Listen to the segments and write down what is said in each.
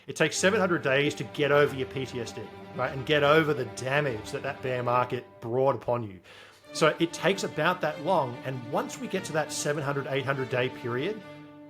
It takes 700 days to get over your PTSD, right? And get over the damage that bear market brought upon you. So it takes about that long. And once we get to that 700, 800 day period,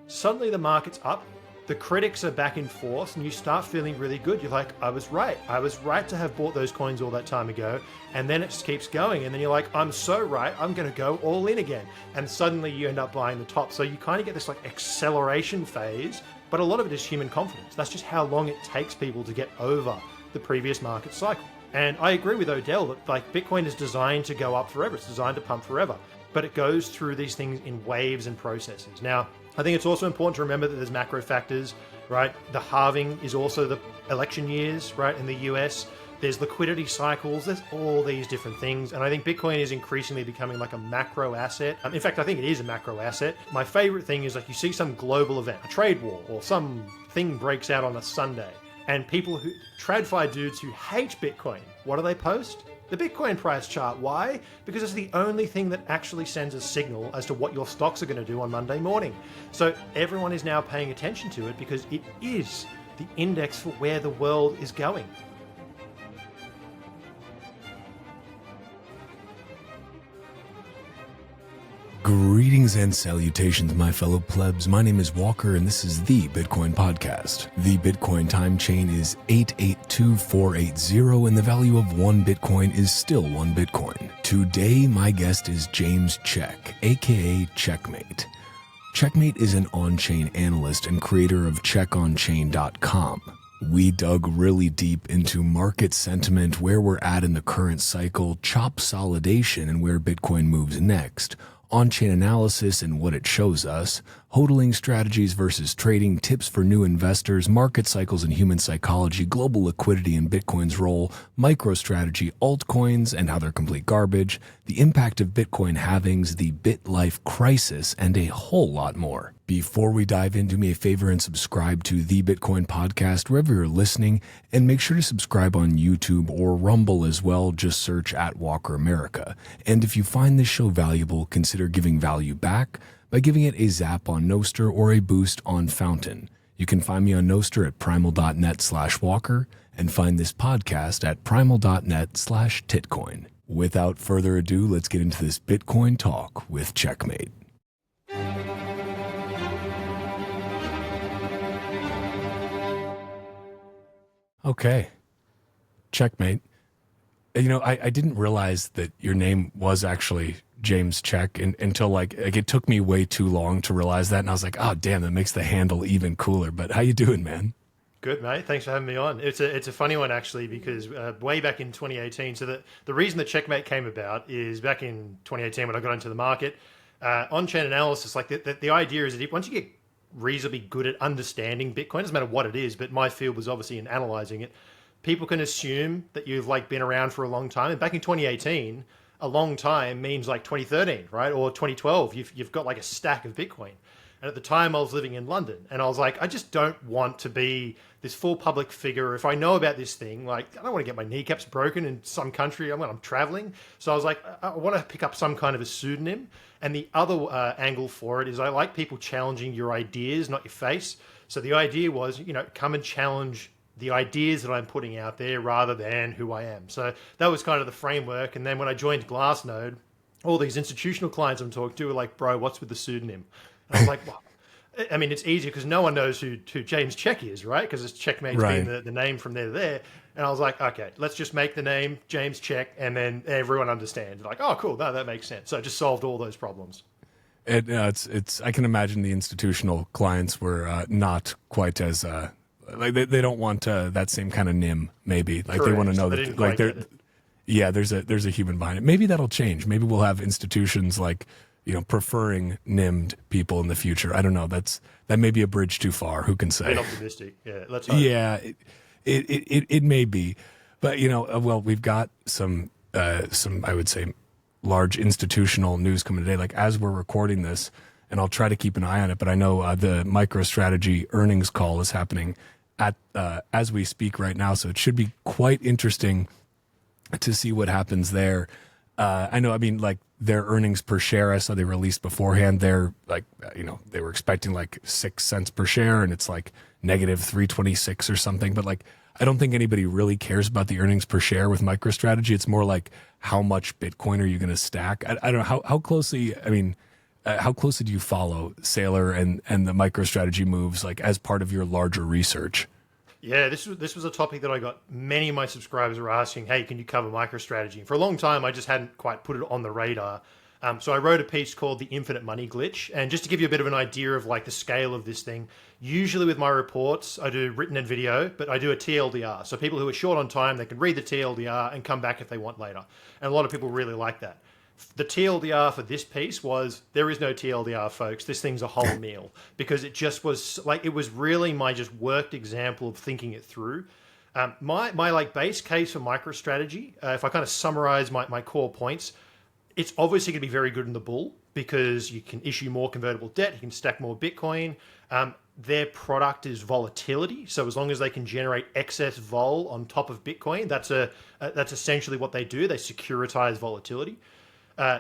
suddenly the market's up, the critics are back in force, and you start feeling really good. You're like, I was right. I was right to have bought those coins all that time ago. And then it just keeps going. And then you're like, I'm so right. I'm going to go all in again. And suddenly you end up buying the top. So you kind of get this like acceleration phase, but a lot of it is human confidence. That's just how long it takes people to get over the previous market cycle. And I agree with Odell that like Bitcoin is designed to go up forever. It's designed to pump forever, but it goes through these things in waves and processes. Now, I think it's also important to remember that there's macro factors, right? The halving is also the election years, right? In the US, there's liquidity cycles, there's all these different things. And I think Bitcoin is increasingly becoming like a macro asset. In fact, I think it is a macro asset. My favorite thing is like you see some global event, a trade war, or some thing breaks out on a Sunday. And people who, TradFi dudes who hate Bitcoin, what do they post? The Bitcoin price chart. Why? Because it's the only thing that actually sends a signal as to what your stocks are going to do on Monday morning. So everyone is now paying attention to it because it is the index for where the world is going. Greetings and salutations, my fellow plebs. My name is Walker, and this is the Bitcoin Podcast. The Bitcoin time chain is 882480, and the value of one Bitcoin is still one Bitcoin. Today, my guest is James Check, aka Checkmate. Checkmate is an on-chain analyst and creator of checkonchain.com. We dug really deep into market sentiment, where we're at in the current cycle, chopsolidation, and where Bitcoin moves next, on-chain analysis and what it shows us, hodling strategies versus trading, tips for new investors, market cycles and human psychology, global liquidity and Bitcoin's role, MicroStrategy, altcoins and how they're complete garbage, the impact of Bitcoin halvings, the Bitlife crisis, and a whole lot more. Before we dive in, do me a favor and subscribe to the Bitcoin Podcast wherever you're listening, and make sure to subscribe on YouTube or Rumble as well. Just search @Walker America. And if you find this show valuable, consider giving value back by giving it a zap on Nostr or a boost on Fountain. You can find me on Nostr at primal.net/Walker and find this podcast at primal.net/Titcoin. Without further ado, let's get into this Bitcoin talk with Checkmate. Okay, Checkmate. You know, I didn't realize that your name was actually James Check until like it took me way too long to realize that, and I was like, oh damn, that makes the handle even cooler. But how you doing, man? Good, mate. Thanks for having me on. It's a funny one actually, because way back in 2018. So the reason that Checkmate came about is back in 2018 when I got into the market, on-chain analysis. Like the idea is that once you get reasonably good at understanding Bitcoin, doesn't matter what it is, but my field was obviously in analyzing it, people can assume that you've like been around for a long time. And back in 2018, a long time means like 2013, right? Or 2012, you've got like a stack of Bitcoin. And at the time I was living in London, and I was like, I just don't want to be this full public figure. If I know about this thing, like I don't want to get my kneecaps broken in some country when I'm traveling. So I was like, I want to pick up some kind of a pseudonym. And the other angle for it is I like people challenging your ideas, not your face. So the idea was, come and challenge the ideas that I'm putting out there rather than who I am. So that was kind of the framework. And then when I joined Glassnode, all these institutional clients I'm talking to were like, bro, what's with the pseudonym? And I was like, well, I mean, it's easier because no one knows who James Check is, right? Because it's Checkmate's been the name from there to there. And I was like, okay, let's just make the name James Check, and then everyone understands. Like, oh, cool, no, that makes sense. So I just solved all those problems. It's. I can imagine the institutional clients were not quite as like they don't want that same kind of nim. Maybe like Correct. They want to know that like they're. Yeah, there's a human behind it. Maybe that'll change. Maybe we'll have institutions like, preferring NIM'd people in the future. I don't know. That may be a bridge too far. Who can say? A bit optimistic. Yeah, let's hope. Yeah, it may be, but well, we've got some I would say large institutional news coming today. Like as we're recording this, and I'll try to keep an eye on it. But I know the MicroStrategy earnings call is happening at as we speak right now, so it should be quite interesting to see what happens there. I know, I mean, like their earnings per share, I saw they released beforehand. They're like, they were expecting like 6 cents per share, and it's like negative 326 or something. But like, I don't think anybody really cares about the earnings per share with MicroStrategy. It's more like, how much Bitcoin are you going to stack? I don't know how closely, how closely do you follow Saylor and the MicroStrategy moves, like as part of your larger research? Yeah, this was a topic that I got many of my subscribers were asking, hey, can you cover MicroStrategy? For a long time, I just hadn't quite put it on the radar. So I wrote a piece called The Infinite Money Glitch. And just to give you a bit of an idea of like the scale of this thing, usually with my reports, I do written and video, but I do a TLDR. So people who are short on time, they can read the TLDR and come back if they want later. And a lot of people really like that. The TLDR for this piece was, there is no TLDR, folks. This thing's a whole meal, because it just was like, it was really my just worked example of thinking it through. My like base case for MicroStrategy, if I kind of summarize my core points, it's obviously going to be very good in the bull because you can issue more convertible debt, you can stack more Bitcoin. Their product is volatility, so as long as they can generate excess vol on top of Bitcoin, that's essentially what they do. They securitize volatility.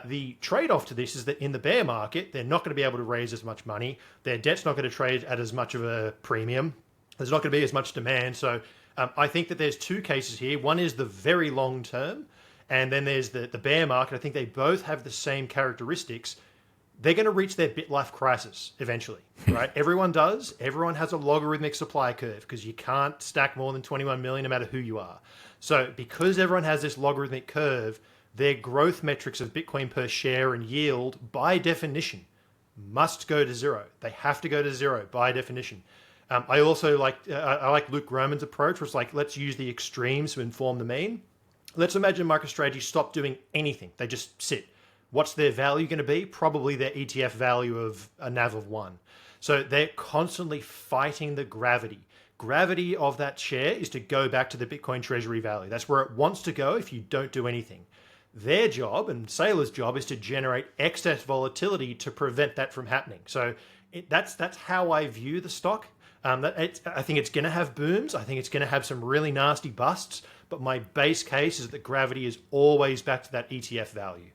The trade-off to this is that in the bear market, they're not going to be able to raise as much money. Their debt's not going to trade at as much of a premium. There's not going to be as much demand. So I think that there's two cases here. One is the very long term, and then there's the bear market. I think they both have the same characteristics. They're going to reach their Bitlife crisis eventually, right? Everyone does. Everyone has a logarithmic supply curve because you can't stack more than 21 million no matter who you are. So because everyone has this logarithmic curve, their growth metrics of Bitcoin per share and yield, by definition, must go to zero. They have to go to zero by definition. I also I like Luke Gromen's approach, which is like, let's use the extremes to inform the mean. Let's imagine MicroStrategy stop doing anything. They just sit. What's their value going to be? Probably their ETF value of a NAV of 1. So they're constantly fighting the gravity. Gravity of that share is to go back to the Bitcoin treasury value. That's where it wants to go if you don't do anything. Their job, and Saylor's job, is to generate excess volatility to prevent that from happening. So that's how I view the stock. I think it's going to have booms. I think it's going to have some really nasty busts. But my base case is that gravity is always back to that ETF value.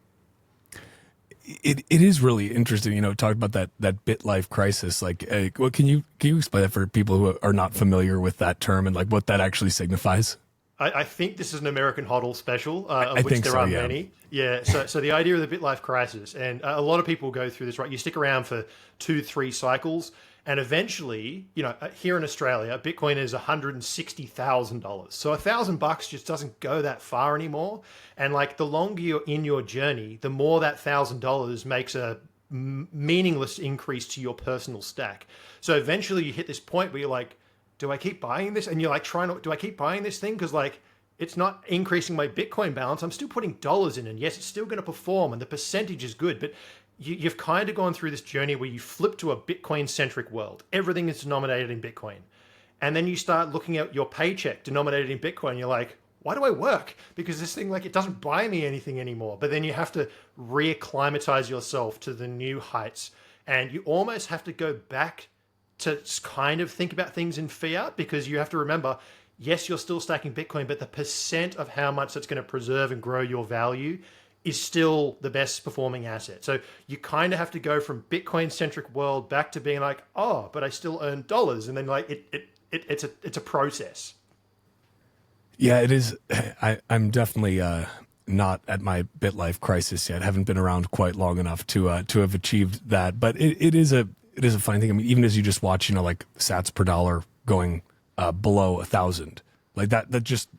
It is really interesting, talk about that Bitlife crisis. Like, what can you explain that for people who are not familiar with that term and like what that actually signifies? I think this is an American HODL special, of which there are many. Yeah, so the idea of the Bitlife crisis, and a lot of people go through this, right? You stick around for 2-3 cycles, and eventually, here in Australia, Bitcoin is $160,000. So $1,000 just doesn't go that far anymore. And like the longer you're in your journey, the more that $1,000 makes a meaningless increase to your personal stack. So eventually you hit this point where you're like, do I keep buying this? And you're like do I keep buying this thing? Because like, it's not increasing my Bitcoin balance. I'm still putting dollars in, and yes, it's still going to perform, and the percentage is good. But you've kind of gone through this journey where you flip to a Bitcoin-centric world. Everything is denominated in Bitcoin. And then you start looking at your paycheck denominated in Bitcoin. You're like, why do I work? Because this thing, like, it doesn't buy me anything anymore. But then you have to reacclimatize yourself to the new heights. And you almost have to go back to kind of think about things in fiat, because you have to remember, yes, you're still stacking Bitcoin, but the percent of how much that's going to preserve and grow your value is still the best performing asset. So you kind of have to go from Bitcoin-centric world back to being like, oh, but I still earn dollars. And then like it's a process. Yeah, it is. I'm definitely not at my Bitlife crisis yet. Haven't been around quite long enough to have achieved that. But it is a funny thing. I mean, even as you just watch, like sats per dollar going below 1,000, like that just,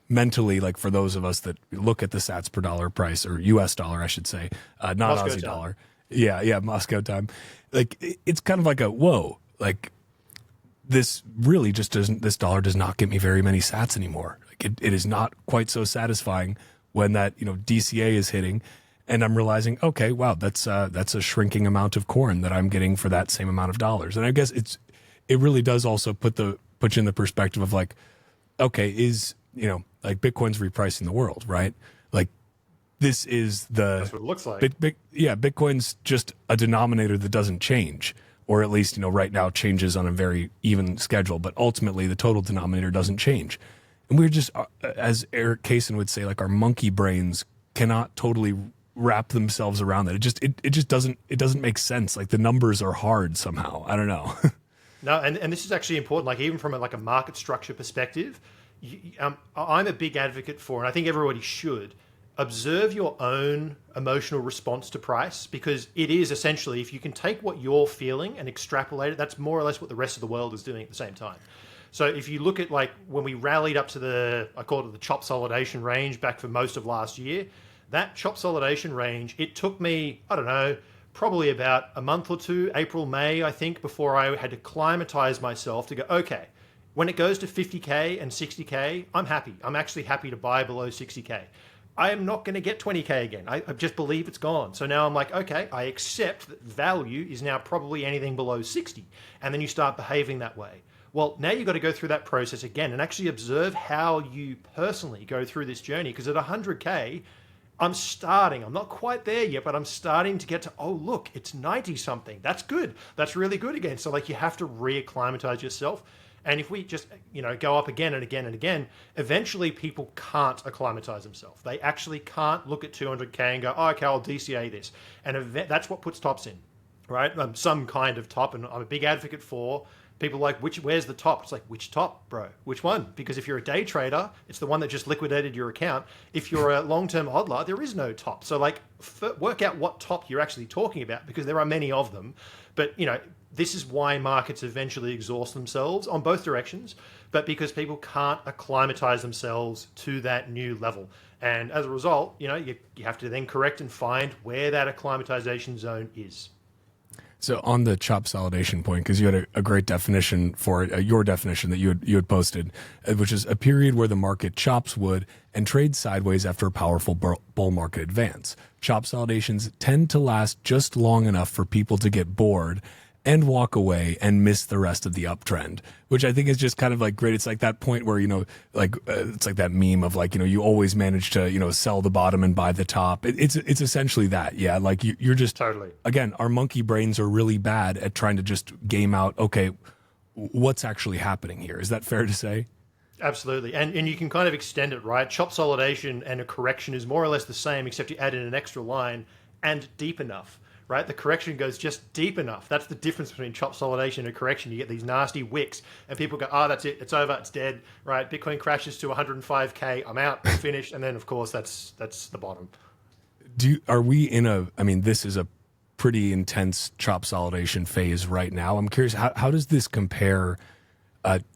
mentally, like for those of us that look at the sats per dollar price, or US dollar, I should say, not Moscow Aussie time. dollar. Yeah, Moscow time. Like it's kind of like a whoa, like this really just doesn't. This dollar does not get me very many sats anymore. Like it is not quite so satisfying when that DCA is hitting, and I'm realizing, okay, wow, that's a shrinking amount of corn that I'm getting for that same amount of dollars. And I guess it really does also put you in the perspective of like, okay, like Bitcoin's repricing the world, right? Like this is that's what it looks like. Bitcoin's just a denominator that doesn't change, or at least, right now changes on a very even schedule, but ultimately the total denominator doesn't change. And we're just, as Eric Kaysen would say, like our monkey brains cannot totally wrap themselves around that. It just doesn't make sense. Like the numbers are hard somehow. I don't know. No, and this is actually important. Like even from a market structure perspective, I'm a big advocate for, and I think everybody should observe your own emotional response to price, because it is essentially, if you can take what you're feeling and extrapolate it, that's more or less what the rest of the world is doing at the same time. So if you look at like when we rallied up to I call it the chopsolidation range back for most of last year, that chopsolidation range, it took me, I don't know, probably about a month or two, April, May, I think, before I had to climatize myself to go, okay, when it goes to 50K and 60K, I'm happy. I'm actually happy to buy below 60K. I am not going to get 20K again. I just believe it's gone. So now I'm like, okay, I accept that value is now probably anything below 60. And then you start behaving that way. Well, now you've got to go through that process again and actually observe how you personally go through this journey. Because at 100K, I'm not quite there yet, but I'm starting to get to, oh, look, it's 90 something. That's good. That's really good again. So like you have to reacclimatize yourself. And if we just, go up again and again and again, eventually people can't acclimatize themselves. They actually can't look at 200K and go, oh, okay, I'll DCA this. And that's what puts tops in, right? Some kind of top. And I'm a big advocate for people like, where's the top? It's like, which top, bro? Which one? Because if you're a day trader, it's the one that just liquidated your account. If you're a long-term hodler, there is no top. So like, work out what top you're actually talking about, because there are many of them. But, this is why markets eventually exhaust themselves on both directions, but because people can't acclimatize themselves to that new level. And as a result, you have to then correct and find where that acclimatization zone is. So on the chopsolidation point, because you had a great definition for it, your definition that you had posted, which is a period where the market chops wood and trades sideways after a powerful bull market advance. Chopsolidations tend to last just long enough for people to get bored and walk away and miss the rest of the uptrend, which I think is just kind of like great. It's like that point where, it's like that meme of like, you always manage to, sell the bottom and buy the top. It's essentially that. Yeah. Like you're just totally, again, our monkey brains are really bad at trying to just game out, okay, what's actually happening here? Is that fair to say? Absolutely. And you can kind of extend it, right? Chopsolidation and a correction is more or less the same, except you add in an extra line and deep enough. Right, the correction goes just deep enough. That's the difference between chopsolidation and a correction. You get these nasty wicks, and people go, "Oh, that's it. It's over. It's dead." Right? Bitcoin crashes to 105K. I'm out. I'm finished. And then, of course, that's the bottom. Are we in this is a pretty intense chopsolidation phase right now. I'm curious, how does this compare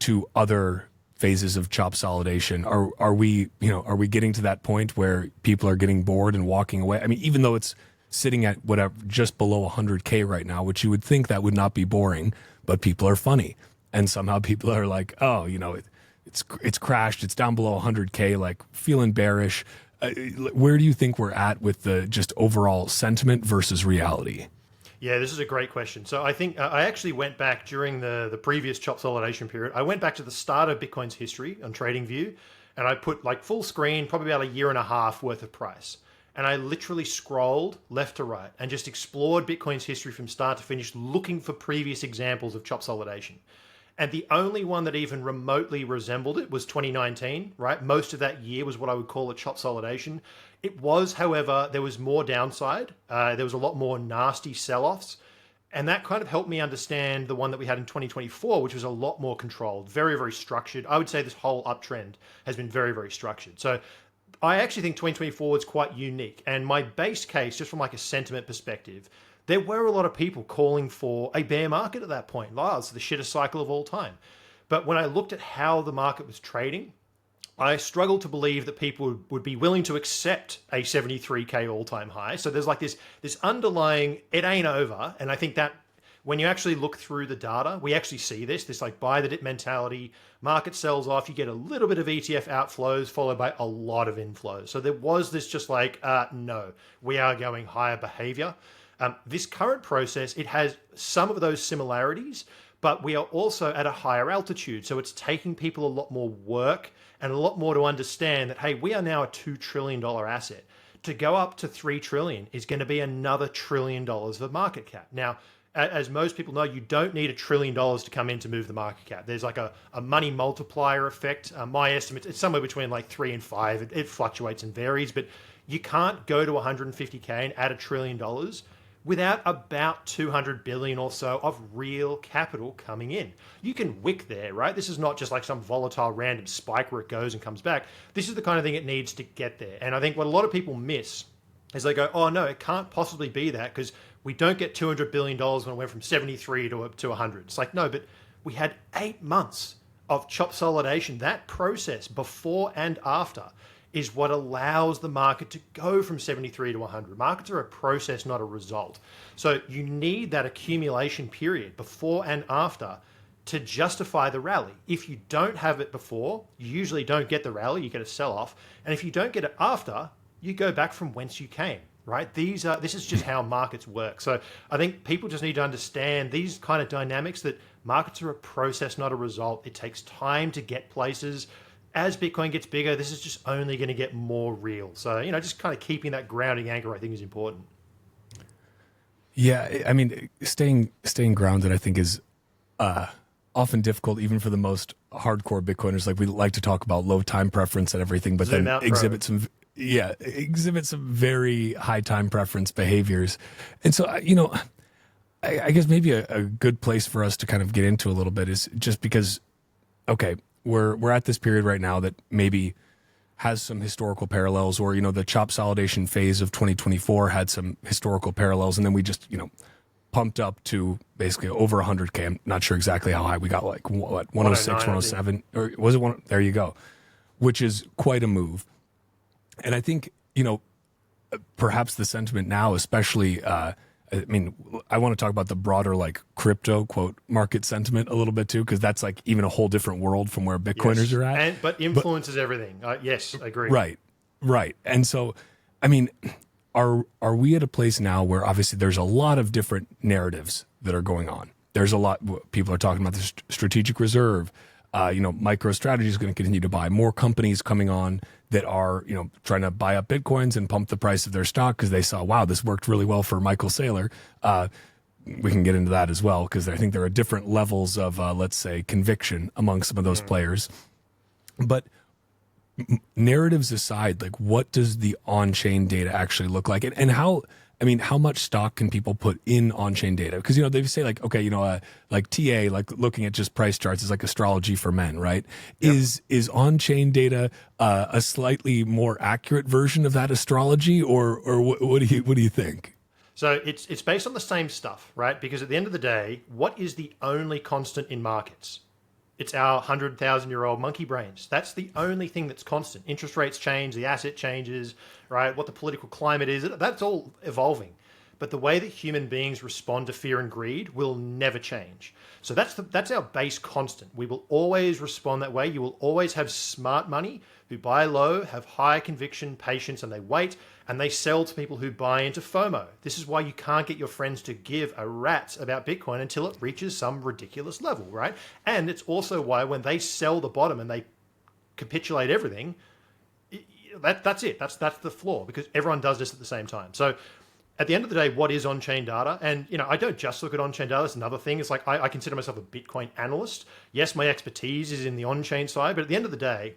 to other phases of chopsolidation? Are we getting to that point where people are getting bored and walking away? I mean, even though it's sitting at whatever, just below 100K right now, which you would think that would not be boring, but people are funny. And somehow people are like, oh, it's crashed. It's down below 100K, like feeling bearish. Where do you think we're at with the just overall sentiment versus reality? Yeah, this is a great question. So I think I actually went back during the previous chopsolidation period. I went back to the start of Bitcoin's history on TradingView, and I put like full screen, probably about a year and a half worth of price. And I literally scrolled left to right and just explored Bitcoin's history from start to finish, looking for previous examples of chopsolidation. And the only one that even remotely resembled it was 2019, right? Most of that year was what I would call a chopsolidation. It was, however, there was more downside. There was a lot more nasty sell-offs. And that kind of helped me understand the one that we had in 2024, which was a lot more controlled, very, very structured. I would say this whole uptrend has been very, very structured. So I actually think 2024 was quite unique. And my base case, just from like a sentiment perspective, there were a lot of people calling for a bear market at that point. Oh, it's the shittest cycle of all time. But when I looked at how the market was trading, I struggled to believe that people would be willing to accept a 73K all-time high. So there's like this underlying, it ain't over. And I think that when you actually look through the data, we actually see this like buy the dip mentality, market sells off, you get a little bit of ETF outflows followed by a lot of inflows. So there was this just like, no, we are going higher behavior. This current process, it has some of those similarities, but we are also at a higher altitude. So it's taking people a lot more work and a lot more to understand that, hey, we are now a $2 trillion asset. To go up to 3 trillion is going to be another $1 trillion of market cap. Now, as most people know, you don't need $1 trillion to come in to move the market cap. There's like a money multiplier effect. My estimate, it's somewhere between like 3 and 5. It fluctuates and varies, but you can't go to 150K and add $1 trillion without about 200 billion or so of real capital coming in. You can wick there, right? This is not just like some volatile random spike where it goes and comes back. This is the kind of thing it needs to get there. And I think what a lot of people miss is they go, oh no, it can't possibly be that because we don't get $200 billion when it went from 73 to 100. It's like, no, but we had 8 months of chopsolidation. That process before and after is what allows the market to go from 73 to 100. Markets are a process, not a result. So you need that accumulation period before and after to justify the rally. If you don't have it before, you usually don't get the rally, you get a sell-off. And if you don't get it after, you go back from whence you came, right? This is just how markets work. So I think people just need to understand these kind of dynamics, that markets are a process, not a result. It takes time to get places. As Bitcoin gets bigger, this is just only going to get more real. So, just kind of keeping that grounding anchor, I think, is important. Yeah, I mean, staying grounded, I think, is often difficult, even for the most hardcore Bitcoiners. Like, we like to talk about low time preference and everything, but then exhibit some very high time preference behaviors. And so, I guess maybe a good place for us to kind of get into a little bit is just because, okay, we're at this period right now that maybe has some historical parallels, or the chopsolidation phase of 2024 had some historical parallels, and then we just pumped up to basically over 100K. I'm not sure exactly how high we got, like what 106, 107, or was it one? There you go, which is quite a move. And I think perhaps the sentiment now, especially. I want to talk about the broader like crypto quote market sentiment a little bit too, because that's like even a whole different world from where Bitcoiners are at. But influences everything. Yes, I agree. Right. And so, are we at a place now where obviously there's a lot of different narratives that are going on? There's a lot. People are talking about the strategic reserve. MicroStrategy is going to continue to buy more companies coming on that are, trying to buy up Bitcoins and pump the price of their stock because they saw, wow, this worked really well for Michael Saylor. We can get into that as well, because I think there are different levels of, let's say, conviction among some of those players. But narratives aside, like, what does the on-chain data actually look like? And how much stock can people put in on-chain data? Because, they say like, okay, like TA, like looking at just price charts is like astrology for men, right? Yep. Is on-chain data a slightly more accurate version of that astrology, or what do you think? So it's based on the same stuff, right? Because at the end of the day, what is the only constant in markets? It's our 100,000-year-old monkey brains. That's the only thing that's constant. Interest rates change, the asset changes, right? What the political climate is, that's all evolving. But the way that human beings respond to fear and greed will never change. So that's our base constant. We will always respond that way. You will always have smart money who buy low, have high conviction, patience, and they wait, and they sell to people who buy into FOMO. This is why you can't get your friends to give a rat's about Bitcoin until it reaches some ridiculous level, right? And it's also why when they sell the bottom and they capitulate everything, that's it. That's the flaw, because everyone does this at the same time. So at the end of the day, what is on-chain data? And, I don't just look at on-chain data. That's another thing. It's like I consider myself a Bitcoin analyst. Yes, my expertise is in the on-chain side, but at the end of the day,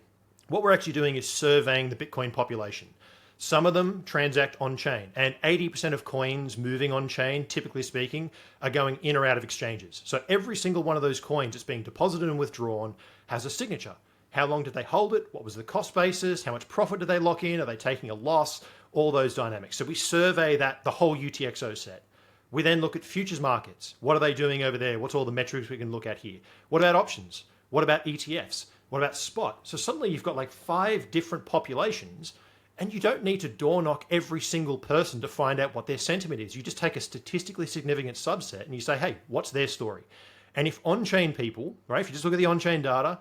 what we're actually doing is surveying the Bitcoin population. Some of them transact on-chain, and 80% of coins moving on-chain, typically speaking, are going in or out of exchanges. So every single one of those coins that's being deposited and withdrawn has a signature. How long did they hold it? What was the cost basis? How much profit did they lock in? Are they taking a loss? All those dynamics. So we survey the whole UTXO set. We then look at futures markets. What are they doing over there? What's all the metrics we can look at here? What about options? What about ETFs? What about spot? So suddenly you've got like 5 different populations, and you don't need to door knock every single person to find out what their sentiment is. You just take a statistically significant subset and you say, hey, what's their story? And if on-chain people, right, if you just look at the on-chain data,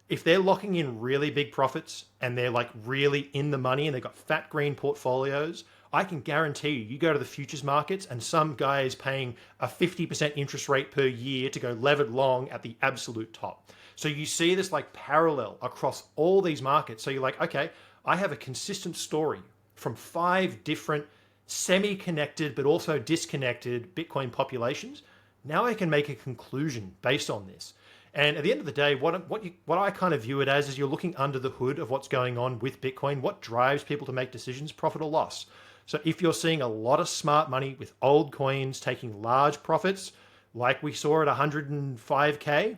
if they're locking in really big profits and they're like really in the money and they've got fat green portfolios, I can guarantee you go to the futures markets and some guy is paying a 50% interest rate per year to go levered long at the absolute top. So you see this like parallel across all these markets. So you're like, okay, I have a consistent story from 5 different semi-connected but also disconnected Bitcoin populations. Now I can make a conclusion based on this. And at the end of the day, what I kind of view it as is you're looking under the hood of what's going on with Bitcoin. What drives people to make decisions, profit or loss? So if you're seeing a lot of smart money with old coins taking large profits, like we saw at 105K,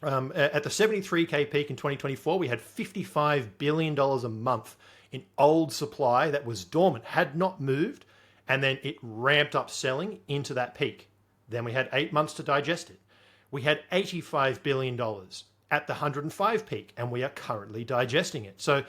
at the 73K peak in 2024, we had $55 billion a month in old supply that was dormant, had not moved, and then it ramped up selling into that peak. Then we had 8 months to digest it. We had $85 billion at the 105 peak, and we are currently digesting it. So,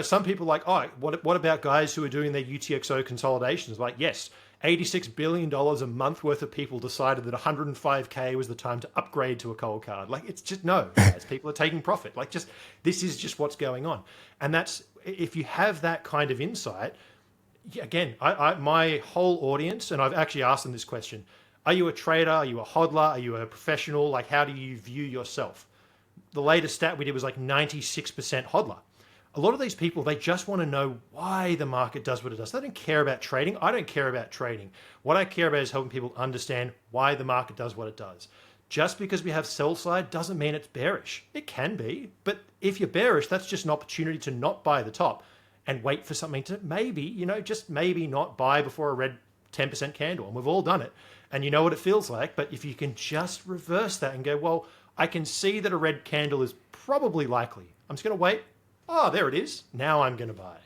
some people are like, oh, what about guys who are doing their UTXO consolidations? Like, yes, $86 billion a month worth of people decided that 105K was the time to upgrade to a cold card. Like, it's just, no, guys, people are taking profit. Like, this is just what's going on. And that's, if you have that kind of insight, again, my whole audience, and I've actually asked them this question, are you a trader? Are you a hodler? Are you a professional? Like, how do you view yourself? The latest stat we did was like 96% hodler. A lot of these people, they just want to know why the market does what it does. They don't care about trading. I don't care about trading. What I care about is helping people understand why the market does what it does. Just because we have sell side doesn't mean it's bearish. It can be, but if you're bearish, that's just an opportunity to not buy the top and wait for something to maybe, just maybe not buy before a red 10% candle. And we've all done it. And you know what it feels like. But if you can just reverse that and go, well, I can see that a red candle is probably likely. I'm just going to wait. Oh, there it is. Now I'm going to buy.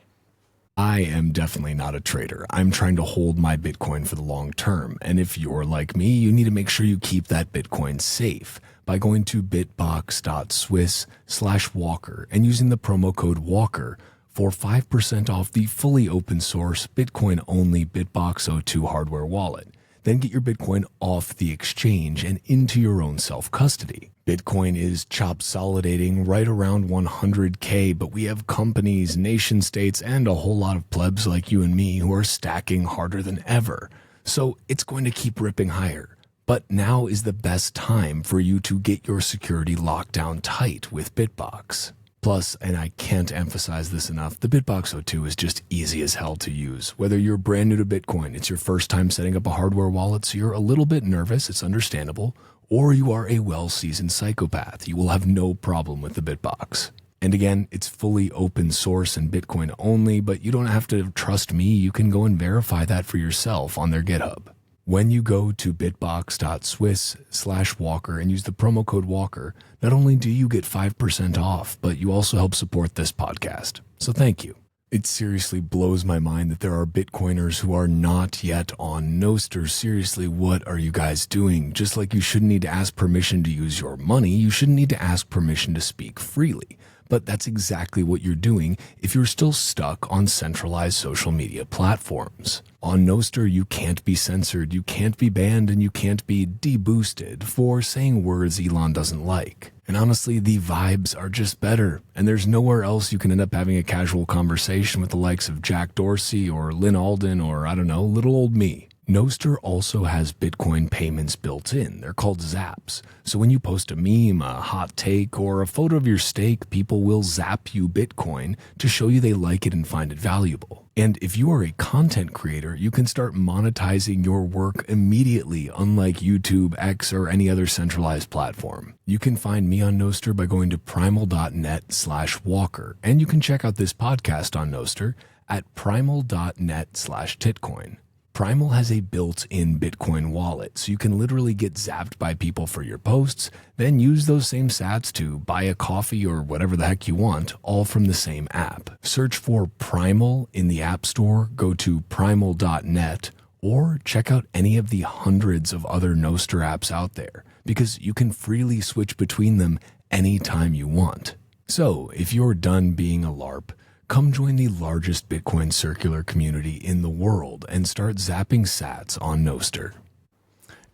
I am definitely not a trader. I'm trying to hold my Bitcoin for the long term. And if you're like me, you need to make sure you keep that Bitcoin safe by going to bitbox.swiss/Walker and using the promo code Walker for 5% off the fully open source Bitcoin only Bitbox02 hardware wallet. Then get your Bitcoin off the exchange and into your own self-custody. Bitcoin is chopsolidating right around 100K, but we have companies, nation states, and a whole lot of plebs like you and me who are stacking harder than ever. So it's going to keep ripping higher. But now is the best time for you to get your security locked down tight with Bitbox. Plus, and I can't emphasize this enough, the Bitbox02 is just easy as hell to use. Whether you're brand new to Bitcoin, it's your first time setting up a hardware wallet, so you're a little bit nervous, it's understandable, or you are a well-seasoned psychopath, you will have no problem with the Bitbox. And again, it's fully open source and Bitcoin only, but you don't have to trust me, you can go and verify that for yourself on their GitHub. When you go to bitbox.swiss/Walker and use the promo code Walker, not only do you get 5% off, but you also help support this podcast. So thank you. It seriously blows my mind that there are Bitcoiners who are not yet on Nostr. Seriously, what are you guys doing? Just like you shouldn't need to ask permission to use your money, you shouldn't need to ask permission to speak freely. But that's exactly what you're doing if you're still stuck on centralized social media platforms. On Nostr, you can't be censored, you can't be banned, and you can't be deboosted for saying words Elon doesn't like. And honestly, the vibes are just better, and there's nowhere else you can end up having a casual conversation with the likes of Jack Dorsey or Lynn Alden or, I don't know, little old me. Nostr also has Bitcoin payments built in. They're called zaps. So when you post a meme, a hot take, or a photo of your steak, people will zap you Bitcoin to show you they like it and find it valuable. And if you are a content creator, you can start monetizing your work immediately, unlike YouTube, X, or any other centralized platform. You can find me on Nostr by going to primal.net/Walker. And you can check out this podcast on Nostr at primal.net/Titcoin. Primal has a built-in Bitcoin wallet, so you can literally get zapped by people for your posts, then use those same sats to buy a coffee or whatever the heck you want, all from the same app. Search for Primal in the App Store, go to primal.net, or check out any of the hundreds of other Nostr apps out there, because you can freely switch between them anytime you want. So, if you're done being a LARP, come join the largest Bitcoin circular community in the world and start zapping sats on Nostr.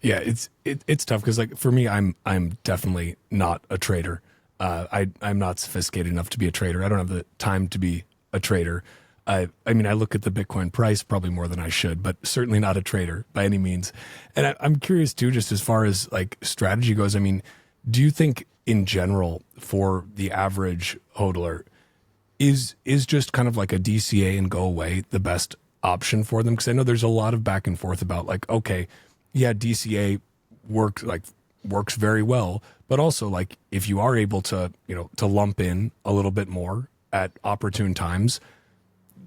Yeah, it's tough because, like, for me, I'm definitely not a trader. I'm not sophisticated enough to be a trader. I don't have the time to be a trader. I mean, I look at the Bitcoin price probably more than I should, but certainly not a trader by any means. And I'm curious too, just as far as like strategy goes. I mean, do you think in general for the average hodler, is just kind of like a DCA and go away the best option for them? Because I know there's a lot of back and forth about like, okay, yeah, DCA works very well, but also like if you are able to, to lump in a little bit more at opportune times,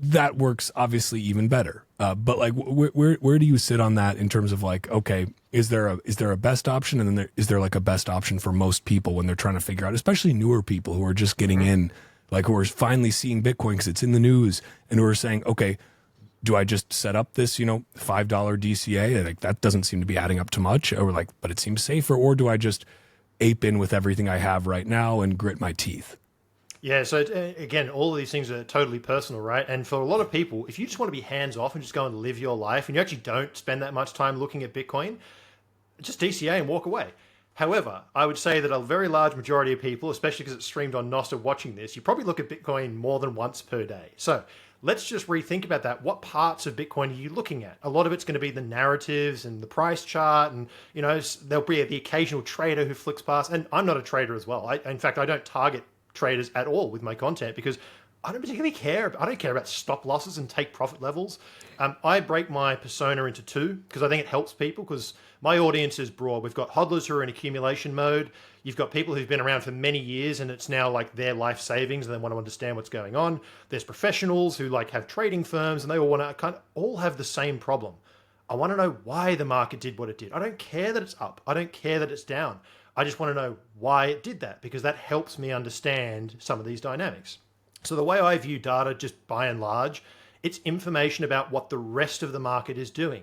that works obviously even better. But like, where do you sit on that in terms of like, okay, is there a best option, and then is there like a best option for most people when they're trying to figure out, especially newer people who are just getting in, like who are finally seeing Bitcoin because it's in the news, and who are saying, okay, do I just set up this, $5 DCA? Like that doesn't seem to be adding up to much, or like, but it seems safer, or do I just ape in with everything I have right now and grit my teeth? Yeah, so again, all of these things are totally personal, right? And for a lot of people, if you just want to be hands off and just go and live your life, and you actually don't spend that much time looking at Bitcoin, just DCA and walk away. However, I would say that a very large majority of people, especially because it's streamed on Nostr watching this, you probably look at Bitcoin more than once per day. So let's just rethink about that. What parts of Bitcoin are you looking at? A lot of it's going to be the narratives and the price chart, and there'll be the occasional trader who flicks past. And I'm not a trader as well. In fact, I don't target traders at all with my content because I don't particularly care. I don't care about stop losses and take profit levels. I break my persona into two because I think it helps people, because my audience is broad. We've got hodlers who are in accumulation mode. You've got people who've been around for many years and it's now like their life savings and they want to understand what's going on. There's professionals who like have trading firms and they all want to all have the same problem. I want to know why the market did what it did. I don't care that it's up. I don't care that it's down. I just want to know why it did that, because that helps me understand some of these dynamics. So the way I view data, just by and large, it's information about what the rest of the market is doing.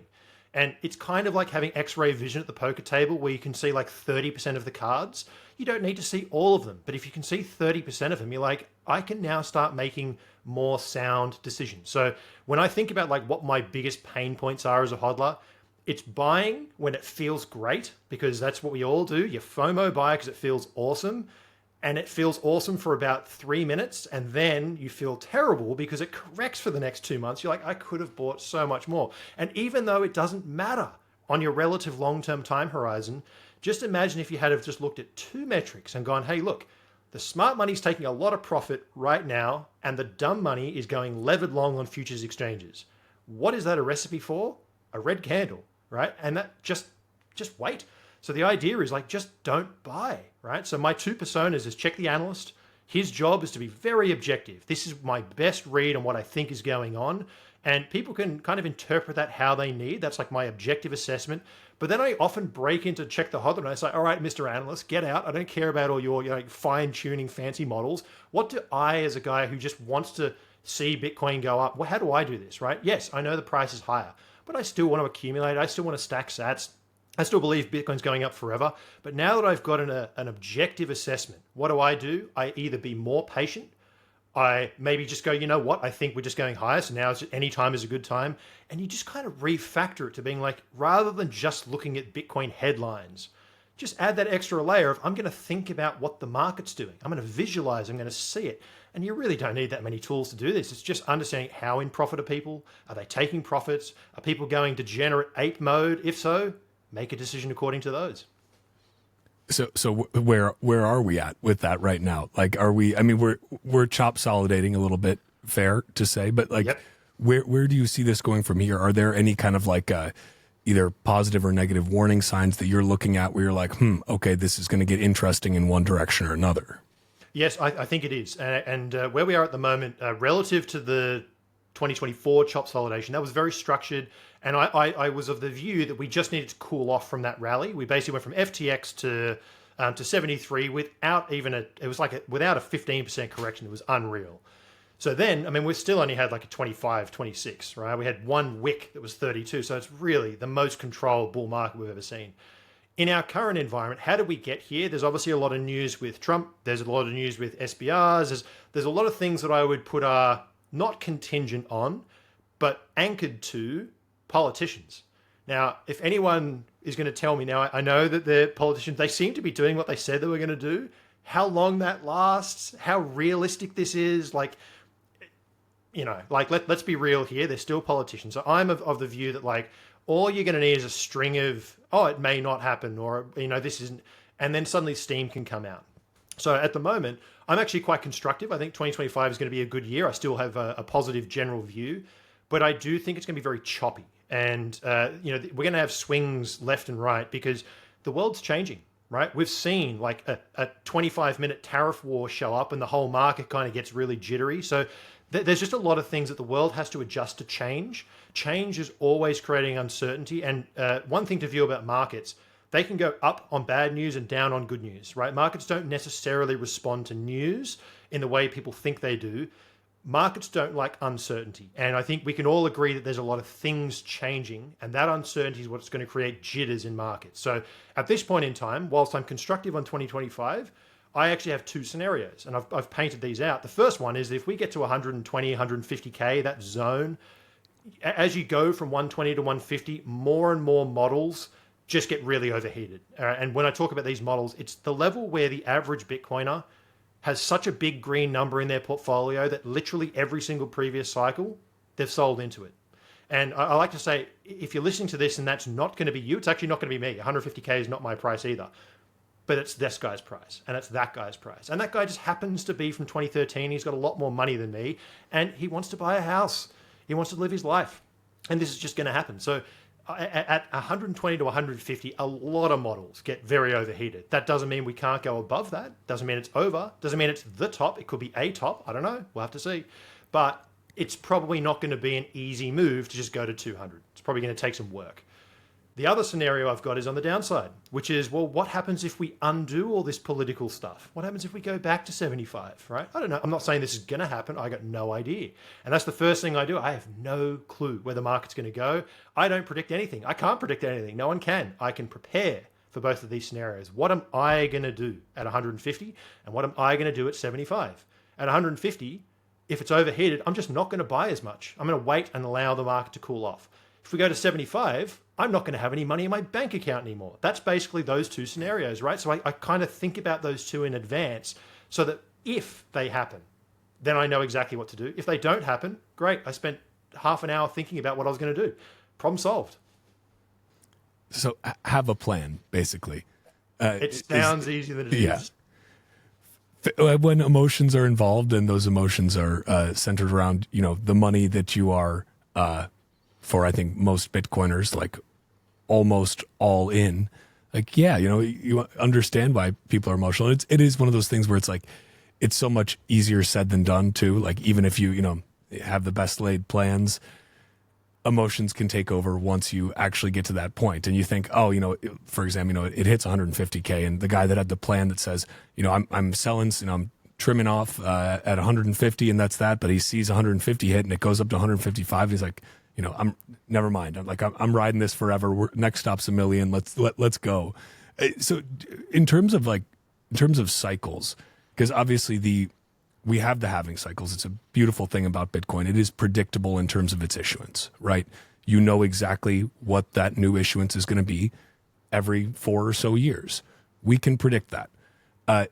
And it's kind of like having X-ray vision at the poker table where you can see like 30% of the cards. You don't need to see all of them, but if you can see 30% of them, you're like, I can now start making more sound decisions. So when I think about like what my biggest pain points are as a hodler, it's buying when it feels great, because that's what we all do. You FOMO buy because it feels awesome. And it feels awesome for about 3 minutes. And then you feel terrible because it corrects for the next 2 months. You're like, I could have bought so much more. And even though it doesn't matter on your relative long-term time horizon, just imagine if you had have just looked at two metrics and gone, hey, look, the smart money's taking a lot of profit right now, and the dumb money is going levered long on futures exchanges. What is that a recipe for? A red candle, right? And that just wait. So the idea is like, just don't buy, right? So my two personas is check the analyst. His job is to be very objective. This is my best read on what I think is going on. And people can kind of interpret that how they need. That's like my objective assessment. But then I often break into check the hodler and I say, all right, Mr. Analyst, get out. I don't care about all your fine tuning fancy models. What do I, as a guy who just wants to see Bitcoin go up, well, how do I do this, right? Yes, I know the price is higher, but I still want to accumulate. I still want to stack sats. I still believe Bitcoin's going up forever. But now that I've got an objective assessment, what do? I either be more patient. I maybe just go, you know what? I think we're just going higher. So now any time is a good time. And you just kind of refactor it to being like, rather than just looking at Bitcoin headlines, just add that extra layer of, I'm going to think about what the market's doing. I'm going to visualize, I'm going to see it. And you really don't need that many tools to do this. It's just understanding how in profit are people. Are they taking profits? Are people going degenerate ape mode? If so, make a decision according to those. So where are we at with that right now? Like, are we? I mean, we're chop solidating a little bit, fair to say, but like, yep. Where do you see this going from here? Are there any kind of like either positive or negative warning signs that you're looking at where you're like, okay, this is going to get interesting in one direction or another? Yes, I think it is, and where we are at the moment, relative to the 2024 chop solidation, that was very structured. And I was of the view that we just needed to cool off from that rally. We basically went from FTX to 73 without even without a 15% correction. It was unreal. So then, I mean, we still only had like a 25, 26, right? We had one wick that was 32. So it's really the most controlled bull market we've ever seen. In our current environment, how did we get here? There's obviously a lot of news with Trump. There's a lot of news with SBRs. There's a lot of things that I would put are not contingent on, but anchored to politicians. Now, if anyone is going to tell me now, I know that the politicians, they seem to be doing what they said they were going to do. How long that lasts, how realistic this is, let's be real here. They're still politicians. So I'm of the view that like, all you're going to need is a string of, it may not happen, or, this isn't, and then suddenly steam can come out. So at the moment, I'm actually quite constructive. I think 2025 is going to be a good year. I still have a positive general view, but I do think it's going to be very choppy. And, we're going to have swings left and right because the world's changing, right? We've seen like a 25-minute tariff war show up and the whole market kind of gets really jittery. So There's just a lot of things that the world has to adjust to change. Change is always creating uncertainty. And one thing to view about markets, they can go up on bad news and down on good news, right? Markets don't necessarily respond to news in the way people think they do. Markets don't like uncertainty. And I think we can all agree that there's a lot of things changing, and that uncertainty is what's going to create jitters in markets. So at this point in time, whilst I'm constructive on 2025, I actually have two scenarios, and I've painted these out. The first one is if we get to 120, 150K, that zone, as you go from 120 to 150, more and more models just get really overheated. And when I talk about these models, it's the level where the average Bitcoiner has such a big green number in their portfolio that literally every single previous cycle, they've sold into it. And I like to say, if you're listening to this and that's not going to be you, it's actually not going to be me. 150K is not my price either. But it's this guy's price, and it's that guy's price. And that guy just happens to be from 2013. He's got a lot more money than me, and he wants to buy a house. He wants to live his life. And this is just going to happen. So at 120 to 150, a lot of models get very overheated. That doesn't mean we can't go above that. Doesn't mean it's over. Doesn't mean it's the top. It could be a top. I don't know. We'll have to see. But it's probably not going to be an easy move to just go to 200. It's probably going to take some work. The other scenario I've got is on the downside, which is, well, what happens if we undo all this political stuff? What happens if we go back to 75, right? I don't know. I'm not saying this is going to happen. I got no idea. And that's the first thing I do. I have no clue where the market's going to go. I don't predict anything. I can't predict anything. No one can. I can prepare for both of these scenarios. What am I going to do at 150? And what am I going to do at 75? At 150, if it's overheated, I'm just not going to buy as much. I'm going to wait and allow the market to cool off. If we go to 75, I'm not going to have any money in my bank account anymore. That's basically those two scenarios, right? So I kind of think about those two in advance so that if they happen, then I know exactly what to do. If they don't happen, great. I spent half an hour thinking about what I was going to do. Problem solved. So have a plan, basically. It sounds easier than it is. When emotions are involved and those emotions are centered around, the money that you are for, I think, most Bitcoiners, like almost all in, like, yeah, you understand why people are emotional. It is one of those things where it's like, it's so much easier said than done too. Like, even if you have the best laid plans, emotions can take over once you actually get to that point. And you think, for example, it hits 150K, and the guy that had the plan that says, I'm selling, I'm trimming off at 150, and that's that. But he sees 150 hit, and it goes up to 155. And he's like, I'm never mind. I'm riding this forever. Next stop's 1 million. Let's go. So in terms of cycles, because obviously we have the halving cycles. It's a beautiful thing about Bitcoin. It is predictable in terms of its issuance, right? You know exactly what that new issuance is going to be every 4 or so years. We can predict that.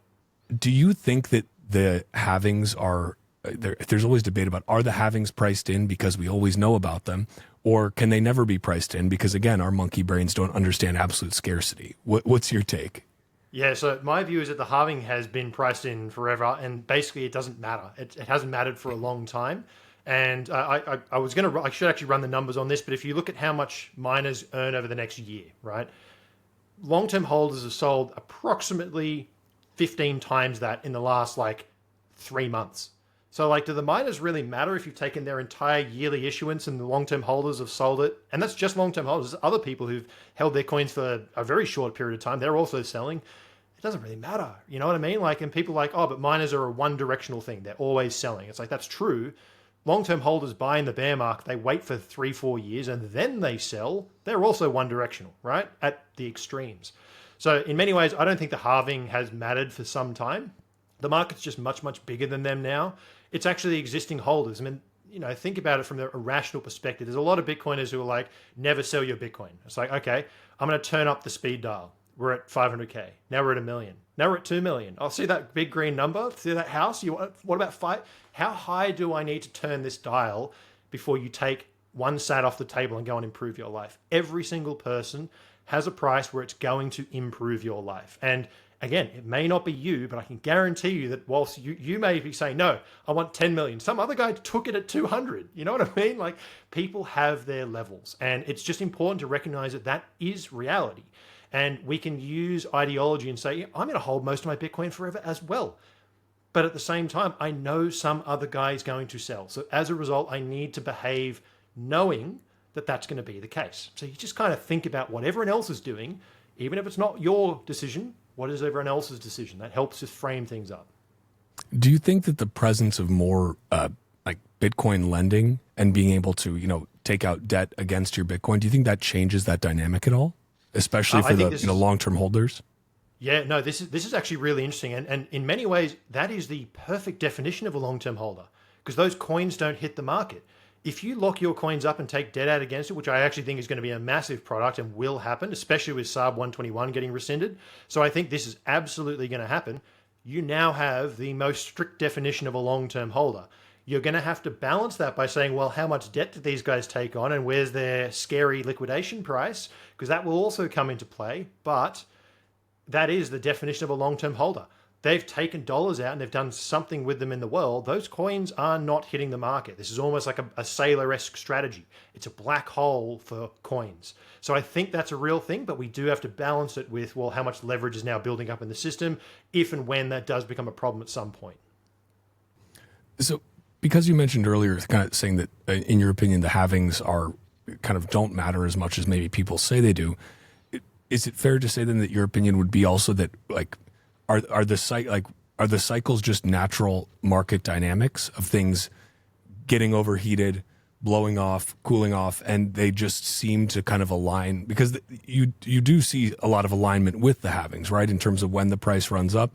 Do you think that the halvings are there's always debate about, are the halvings priced in because we always know about them, or can they never be priced in because, again, our monkey brains don't understand absolute scarcity? What's your take? Yeah, so my view is that the halving has been priced in forever, and basically it doesn't matter. It hasn't mattered for a long time. And I should actually run the numbers on this, but if you look at how much miners earn over the next year, right? Long-term holders have sold approximately 15 times that in the last 3 months. So do the miners really matter if you've taken their entire yearly issuance and the long-term holders have sold it? And that's just long-term holders. There's other people who've held their coins for a very short period of time. They're also selling. It doesn't really matter. You know what I mean? And people are like, oh, but miners are a one-directional thing. They're always selling. It's like, that's true. Long-term holders buy in the bear market. They wait for 3-4 years and then they sell. They're also one-directional, right? At the extremes. So in many ways, I don't think the halving has mattered for some time. The market's just much, much bigger than them now. It's actually existing holders. I mean, think about it from a rational perspective. There's a lot of Bitcoiners who are like, never sell your Bitcoin. It's like, okay, I'm going to turn up the speed dial. We're at 500K. Now we're at 1 million. Now we're at 2 million. I'll see that big green number. See that house? What about 5? How high do I need to turn this dial before you take one sat off the table and go and improve your life? Every single person has a price where it's going to improve your life. And again, it may not be you, but I can guarantee you that whilst you may be saying, no, I want 10 million, some other guy took it at 200. You know what I mean? People have their levels, and it's just important to recognize that that is reality. And we can use ideology and say, I'm going to hold most of my Bitcoin forever as well. But at the same time, I know some other guy is going to sell. So as a result, I need to behave knowing that that's going to be the case. So you just kind of think about what everyone else is doing, even if it's not your decision, what is everyone else's decision? That helps just frame things up. Do you think that the presence of more like Bitcoin lending and being able to, take out debt against your Bitcoin, do you think that changes that dynamic at all, especially for the long-term holders? Yeah, no, this is actually really interesting. And in many ways, that is the perfect definition of a long-term holder, because those coins don't hit the market. If you lock your coins up and take debt out against it, which I actually think is going to be a massive product and will happen, especially with SARB 121 getting rescinded. So I think this is absolutely going to happen. You now have the most strict definition of a long-term holder. You're going to have to balance that by saying, well, how much debt did these guys take on and where's their scary liquidation price? Because that will also come into play. But that is the definition of a long-term holder. They've taken dollars out and they've done something with them in the world. Those coins are not hitting the market. This is almost like a Sailor-esque strategy. It's a black hole for coins. So I think that's a real thing, but we do have to balance it with, well, how much leverage is now building up in the system if and when that does become a problem at some point. So because you mentioned earlier, kind of saying that in your opinion, the halvings are kind of don't matter as much as maybe people say they do. Is it fair to say then that your opinion would be also that like, are the cycles just natural market dynamics of things getting overheated, blowing off, cooling off, and they just seem to kind of align because you do see a lot of alignment with the halvings, right? In terms of when the price runs up.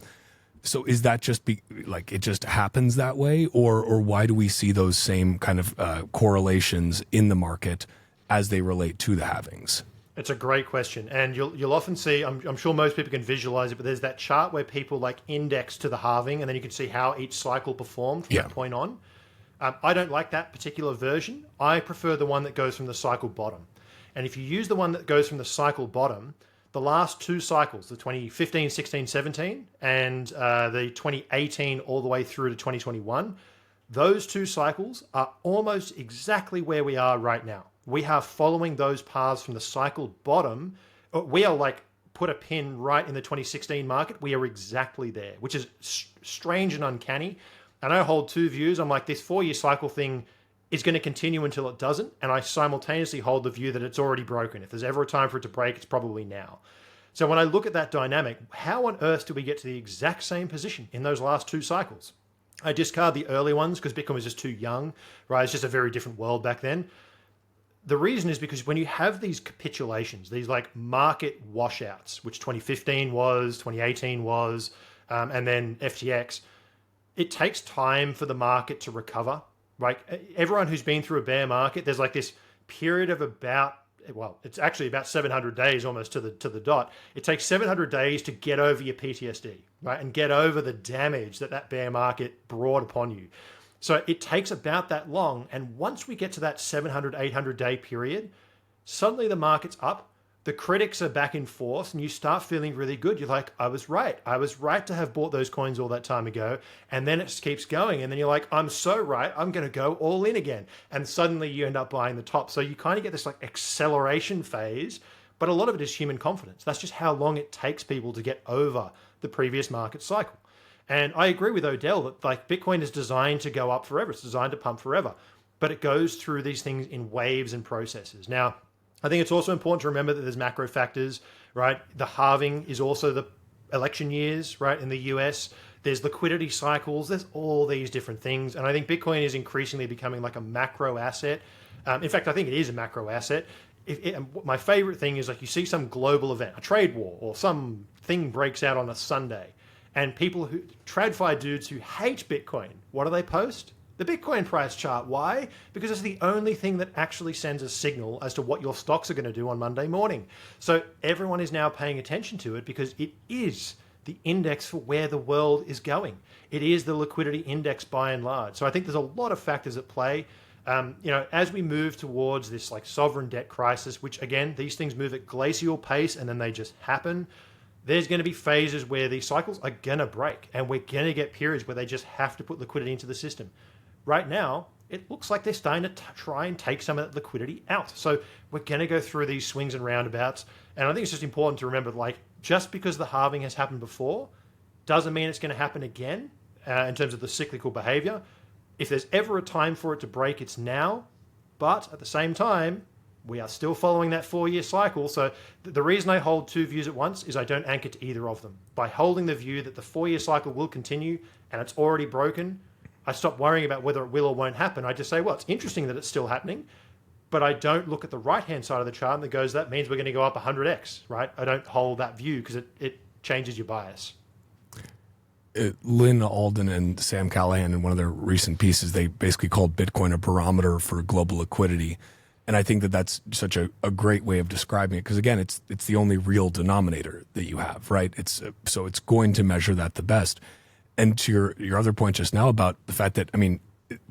So is that just it just happens that way, or why do we see those same kind of correlations in the market as they relate to the halvings? It's a great question, and you'll often see. I'm sure most people can visualize it, but there's that chart where people like index to the halving, and then you can see how each cycle performed from that point on. I don't like that particular version. I prefer the one that goes from the cycle bottom. And if you use the one that goes from the cycle bottom, the last two cycles, the 2015, 16, 17, and the 2018 all the way through to 2021, those two cycles are almost exactly where we are right now. We are following those paths from the cycle bottom. We are like put a pin right in the 2016 market. We are exactly there, which is strange and uncanny. And I hold two views. I'm like, this 4-year cycle thing is going to continue until it doesn't. And I simultaneously hold the view that it's already broken. If there's ever a time for it to break, it's probably now. So when I look at that dynamic, how on earth do we get to the exact same position in those last two cycles? I discard the early ones because Bitcoin was just too young, right? It's just a very different world back then. The reason is because when you have these capitulations, these like market washouts, which 2015 was, 2018 was, and then FTX, it takes time for the market to recover. Right? Everyone who's been through a bear market, there's like this period of it's actually about 700 days almost to the dot. It takes 700 days to get over your PTSD, right? And get over the damage that bear market brought upon you. So it takes about that long. And once we get to that 700, 800 day period, suddenly the market's up, the critics are back in force, and you start feeling really good. You're like, I was right. I was right to have bought those coins all that time ago. And then it keeps going. And then you're like, I'm so right. I'm going to go all in again. And suddenly you end up buying the top. So you kind of get this like acceleration phase, but a lot of it is human confidence. That's just how long it takes people to get over the previous market cycle. And I agree with Odell that like Bitcoin is designed to go up forever. It's designed to pump forever, but it goes through these things in waves and processes. Now, I think it's also important to remember that there's macro factors, right? The halving is also the election years, right? In the US, there's liquidity cycles, there's all these different things. And I think Bitcoin is increasingly becoming like a macro asset. In fact, I think it is a macro asset. My favorite thing is like you see some global event, a trade war or some thing breaks out on a Sunday, and people TradFi dudes who hate Bitcoin, what do they post? The Bitcoin price chart. Why? Because it's the only thing that actually sends a signal as to what your stocks are going to do on Monday morning. So everyone is now paying attention to it because it is the index for where the world is going. It is the liquidity index by and large. So I think there's a lot of factors at play. As we move towards this like sovereign debt crisis, which again, these things move at glacial pace and then they just happen. There's going to be phases where these cycles are going to break, and we're going to get periods where they just have to put liquidity into the system. Right now, it looks like they're starting to try and take some of that liquidity out. So we're going to go through these swings and roundabouts. And I think it's just important to remember, like, just because the halving has happened before doesn't mean it's going to happen again. in terms of the cyclical behavior. If there's ever a time for it to break, it's now. But at the same time, we are still following that 4-year cycle. So the reason I hold two views at once is I don't anchor to either of them. By holding the view that the 4-year cycle will continue and it's already broken, I stop worrying about whether it will or won't happen. I just say, well, it's interesting that it's still happening, but I don't look at the right-hand side of the chart that goes, that means we're going to go up 100x, right? I don't hold that view because it changes your bias. Lynn Alden and Sam Callahan, in one of their recent pieces, they basically called Bitcoin a barometer for global liquidity. And I think that that's such a great way of describing it, because again, it's the only real denominator that you have, right? So it's going to measure that the best. And to your other point just now about the fact that, I mean,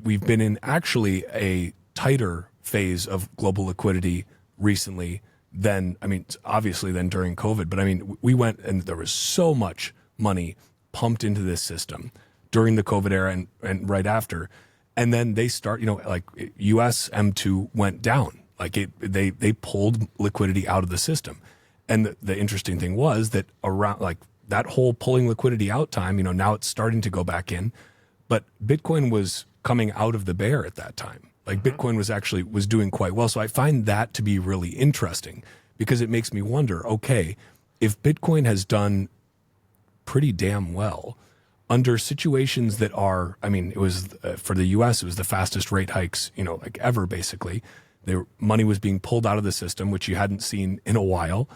we've been in actually a tighter phase of global liquidity recently than, I mean, obviously than during COVID. But I mean, we went and there was so much money pumped into this system during the COVID era and right after. And then they start, like US M2 went down. Like they pulled liquidity out of the system. And the interesting thing was that around like that whole pulling liquidity out time, now it's starting to go back in, but Bitcoin was coming out of the bear at that time. Like Bitcoin was doing quite well. So I find that to be really interesting because it makes me wonder, okay, if Bitcoin has done pretty damn well under situations that are, I mean, it was for the US, it was the fastest rate hikes, like ever, basically. Money was being pulled out of the system, which you hadn't seen in a while.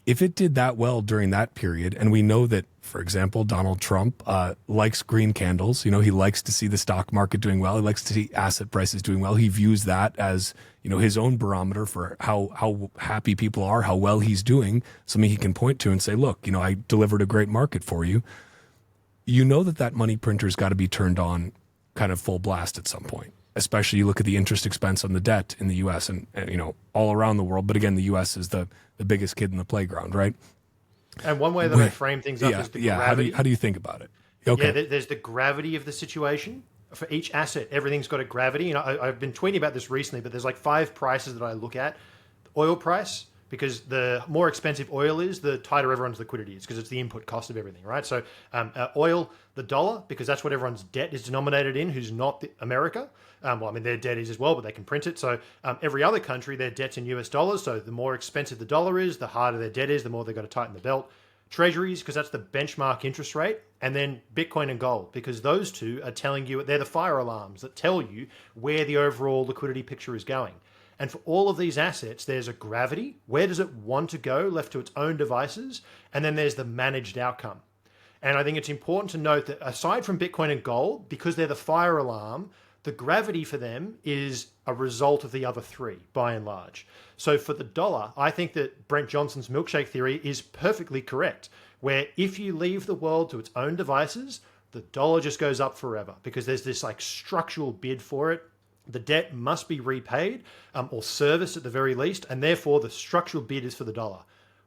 If it did that well during that period, and we know that, for example, Donald Trump likes green candles, he likes to see the stock market doing well. He likes to see asset prices doing well. He views that as, his own barometer for how happy people are, how well he's doing, something he can point to and say, look, I delivered a great market for you. That money printer's got to be turned on kind of full blast at some point. Especially you look at the interest expense on the debt in the U.S. and all around the world. But again, the U.S. is the biggest kid in the playground, right? And one way that I frame things up is the gravity. How do you think about it? Okay. Yeah, there's the gravity of the situation. For each asset, everything's got a gravity. I've been tweeting about this recently, but there's like 5 prices that I look at. The oil price, because the more expensive oil is, the tighter everyone's liquidity is, because it's the input cost of everything, right? So oil, the dollar, because that's what everyone's debt is denominated in, who's not America. Their debt is as well, but they can print it. So every other country, their debt's in US dollars. So the more expensive the dollar is, the harder their debt is, the more they've got to tighten the belt. Treasuries, because that's the benchmark interest rate. And then Bitcoin and gold, because those two are telling you, they're the fire alarms that tell you where the overall liquidity picture is going. And for all of these assets, there's a gravity. Where does it want to go, left to its own devices? And then there's the managed outcome. And I think it's important to note that aside from Bitcoin and gold, because they're the fire alarm, the gravity for them is a result of the other 3, by and large. So for the dollar, I think that Brent Johnson's milkshake theory is perfectly correct, where if you leave the world to its own devices, the dollar just goes up forever because there's this like structural bid for it. The debt must be repaid or serviced at the very least, and therefore the structural bid is for the dollar.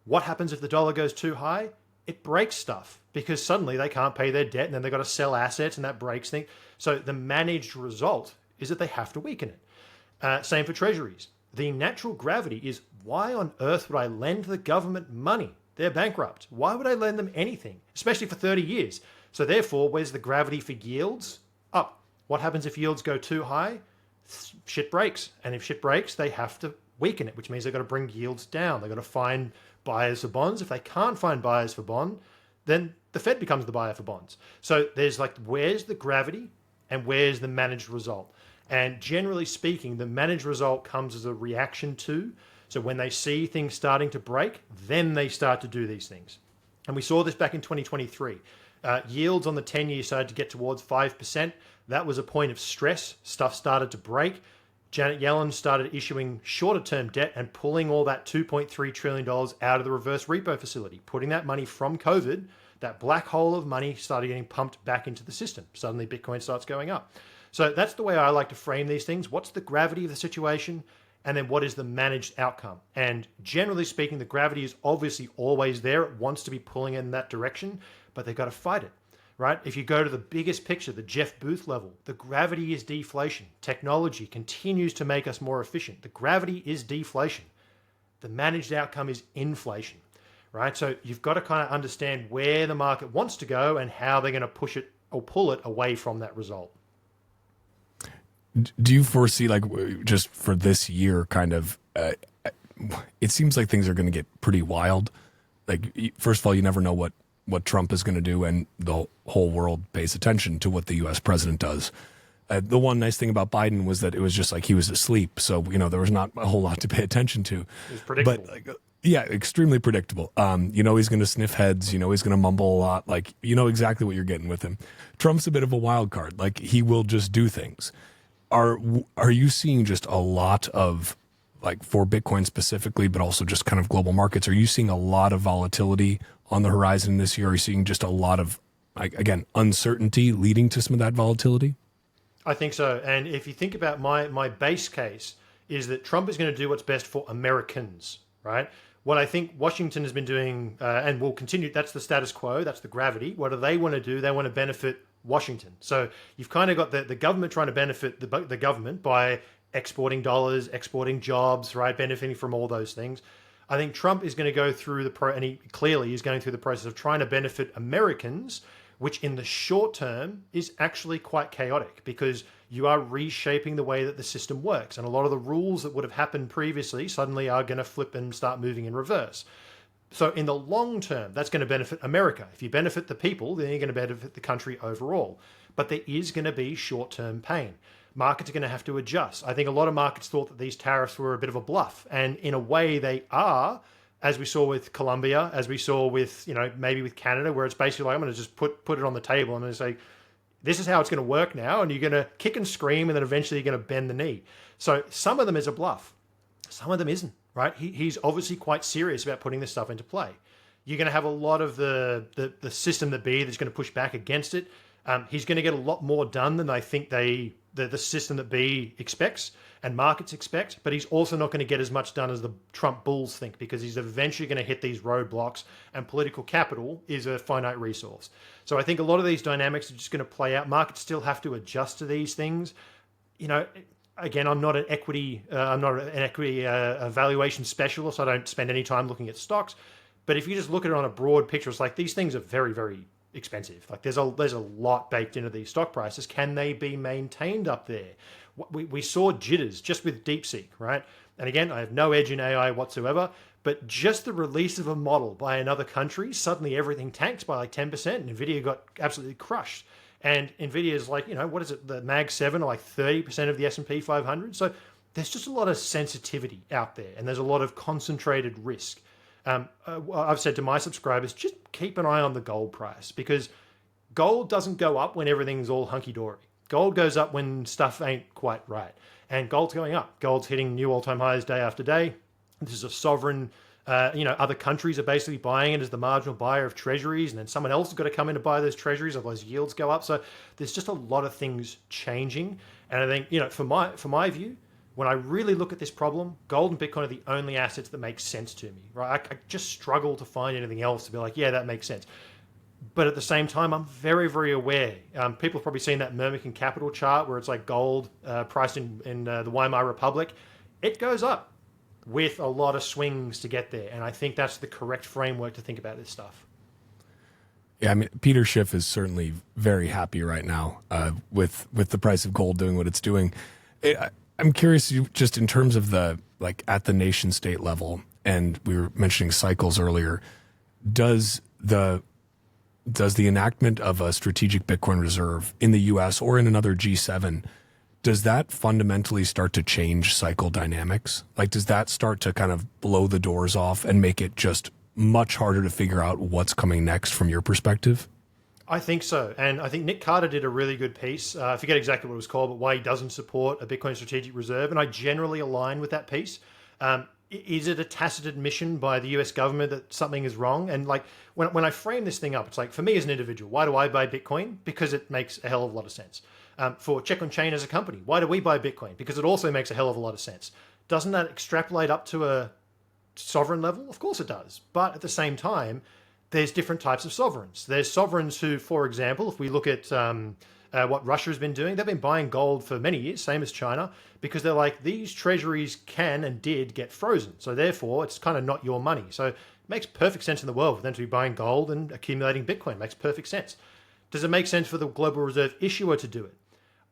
What happens if the dollar goes too high? It breaks stuff because suddenly they can't pay their debt and then they've got to sell assets and that breaks things. So the managed result is that they have to weaken it. Same for treasuries. The natural gravity is, why on earth would I lend the government money? They're bankrupt. Why would I lend them anything, especially for 30 years? So therefore, where's the gravity for yields? Up. What happens if yields go too high? Shit breaks. And if shit breaks, they have to weaken it, which means they've got to bring yields down. They've got to find buyers for bonds. If they can't find buyers for bond, then the Fed becomes the buyer for bonds. So there's like, where's the gravity and where's the managed result? And generally speaking, the managed result comes as a reaction to. So when they see things starting to break, then they start to do these things. And we saw this back in 2023. Yields on the 10-year started to get towards 5%. That was a point of stress. Stuff started to break. Janet Yellen started issuing shorter-term debt and pulling all that $2.3 trillion out of the reverse repo facility, putting that money from COVID, that black hole of money started getting pumped back into the system. Suddenly, Bitcoin starts going up. So that's the way I like to frame these things. What's the gravity of the situation? And then what is the managed outcome? And generally speaking, the gravity is obviously always there. It wants to be pulling in that direction, but they've got to fight it, right? If you go to the biggest picture, the Jeff Booth level, the gravity is deflation. Technology continues to make us more efficient. The gravity is deflation. The managed outcome is inflation, right? So you've got to kind of understand where the market wants to go and how they're going to push it or pull it away from that result. Do you foresee, like, just for this year, kind of, it seems like things are going to get pretty wild. Like, first of all, you never know what Trump is going to do, and the whole world pays attention to what the U.S. president does. The one nice thing about Biden was that it was just like he was asleep, so there was not a whole lot to pay attention to. It was predictable. But yeah, extremely predictable. He's going to sniff heads. He's going to mumble a lot. Like, exactly what you're getting with him. Trump's a bit of a wild card. Like, he will just do things. Are you seeing just a lot of, like, for Bitcoin specifically, but also just kind of global markets? Are you seeing a lot of volatility on the horizon this year? Are you seeing just a lot of, like, again, uncertainty leading to some of that volatility? I think so. And if you think about my base case is that Trump is going to do what's best for Americans, right? What I think Washington has been doing and will continue, that's the status quo, that's the gravity. What do they want to do? They want to benefit Washington. So you've kind of got the government trying to benefit the government by exporting dollars, exporting jobs, right? Benefiting from all those things. I think Trump is going to go through and he clearly is going through the process of trying to benefit Americans, which in the short term is actually quite chaotic because you are reshaping the way that the system works. And a lot of the rules that would have happened previously suddenly are going to flip and start moving in reverse. So in the long term, that's going to benefit America. If you benefit the people, then you're going to benefit the country overall. But there is going to be short-term pain. Markets are going to have to adjust. I think a lot of markets thought that these tariffs were a bit of a bluff. And in a way they are, as we saw with Colombia, as we saw with, maybe with Canada, where it's basically like, I'm going to just put it on the table and say, this is how it's going to work now. And you're going to kick and scream, and then eventually you're going to bend the knee. So some of them is a bluff. Some of them isn't, right? He's obviously quite serious about putting this stuff into play. You're going to have a lot of the system that be that's going to push back against it. He's going to get a lot more done than I think the system that be expects and markets expect, but he's also not going to get as much done as the Trump bulls think because he's eventually going to hit these roadblocks, and political capital is a finite resource. So I think a lot of these dynamics are just going to play out. Markets still have to adjust to these things. Again, I'm not an equity valuation specialist. I don't spend any time looking at stocks. But if you just look at it on a broad picture, it's like these things are very, very expensive. Like there's a lot baked into these stock prices. Can they be maintained up there? We saw jitters just with DeepSeek, right? And again, I have no edge in AI whatsoever, but just the release of a model by another country, suddenly everything tanked by like 10%, and NVIDIA got absolutely crushed. And NVIDIA is like, what is it? The Mag 7 are like 30% of the S&P 500. So there's just a lot of sensitivity out there, and there's a lot of concentrated risk. I've said to my subscribers, just keep an eye on the gold price, because gold doesn't go up when everything's all hunky-dory. Gold goes up when stuff ain't quite right. And gold's going up. Gold's hitting new all-time highs day after day. This is a sovereign, other countries are basically buying it as the marginal buyer of treasuries, and then someone else has got to come in to buy those treasuries, otherwise yields go up. So there's just a lot of things changing. And I think, for my view, when I really look at this problem, gold and Bitcoin are the only assets that make sense to me, right? I just struggle to find anything else to be like, yeah, that makes sense. But at the same time, I'm very, very aware. People have probably seen that Mermican Capital chart where it's like gold priced in the Weimar Republic. It goes up with a lot of swings to get there. And I think that's the correct framework to think about this stuff. Yeah, I mean, Peter Schiff is certainly very happy right now with the price of gold doing what it's doing. I'm curious, just in terms of at the nation state level, and we were mentioning cycles earlier, does the enactment of a strategic Bitcoin reserve in the US or in another G7, does that fundamentally start to change cycle dynamics? Like, does that start to kind of blow the doors off and make it just much harder to figure out what's coming next from your perspective? I think so. And I think Nick Carter did a really good piece. I forget exactly what it was called, but why he doesn't support a Bitcoin strategic reserve. And I generally align with that piece. Is it a tacit admission by the US government that something is wrong? And like when I frame this thing up, it's like, for me as an individual, why do I buy Bitcoin? Because it makes a hell of a lot of sense. For Check on Chain as a company, why do we buy Bitcoin? Because it also makes a hell of a lot of sense. Doesn't that extrapolate up to a sovereign level? Of course it does. But at the same time, there's different types of sovereigns. There's sovereigns who, for example, if we look at what Russia has been doing, they've been buying gold for many years, same as China, because they're like, these treasuries can and did get frozen. So therefore, it's kind of not your money. So it makes perfect sense in the world for them to be buying gold and accumulating Bitcoin. It makes perfect sense. Does it make sense for the global reserve issuer to do it?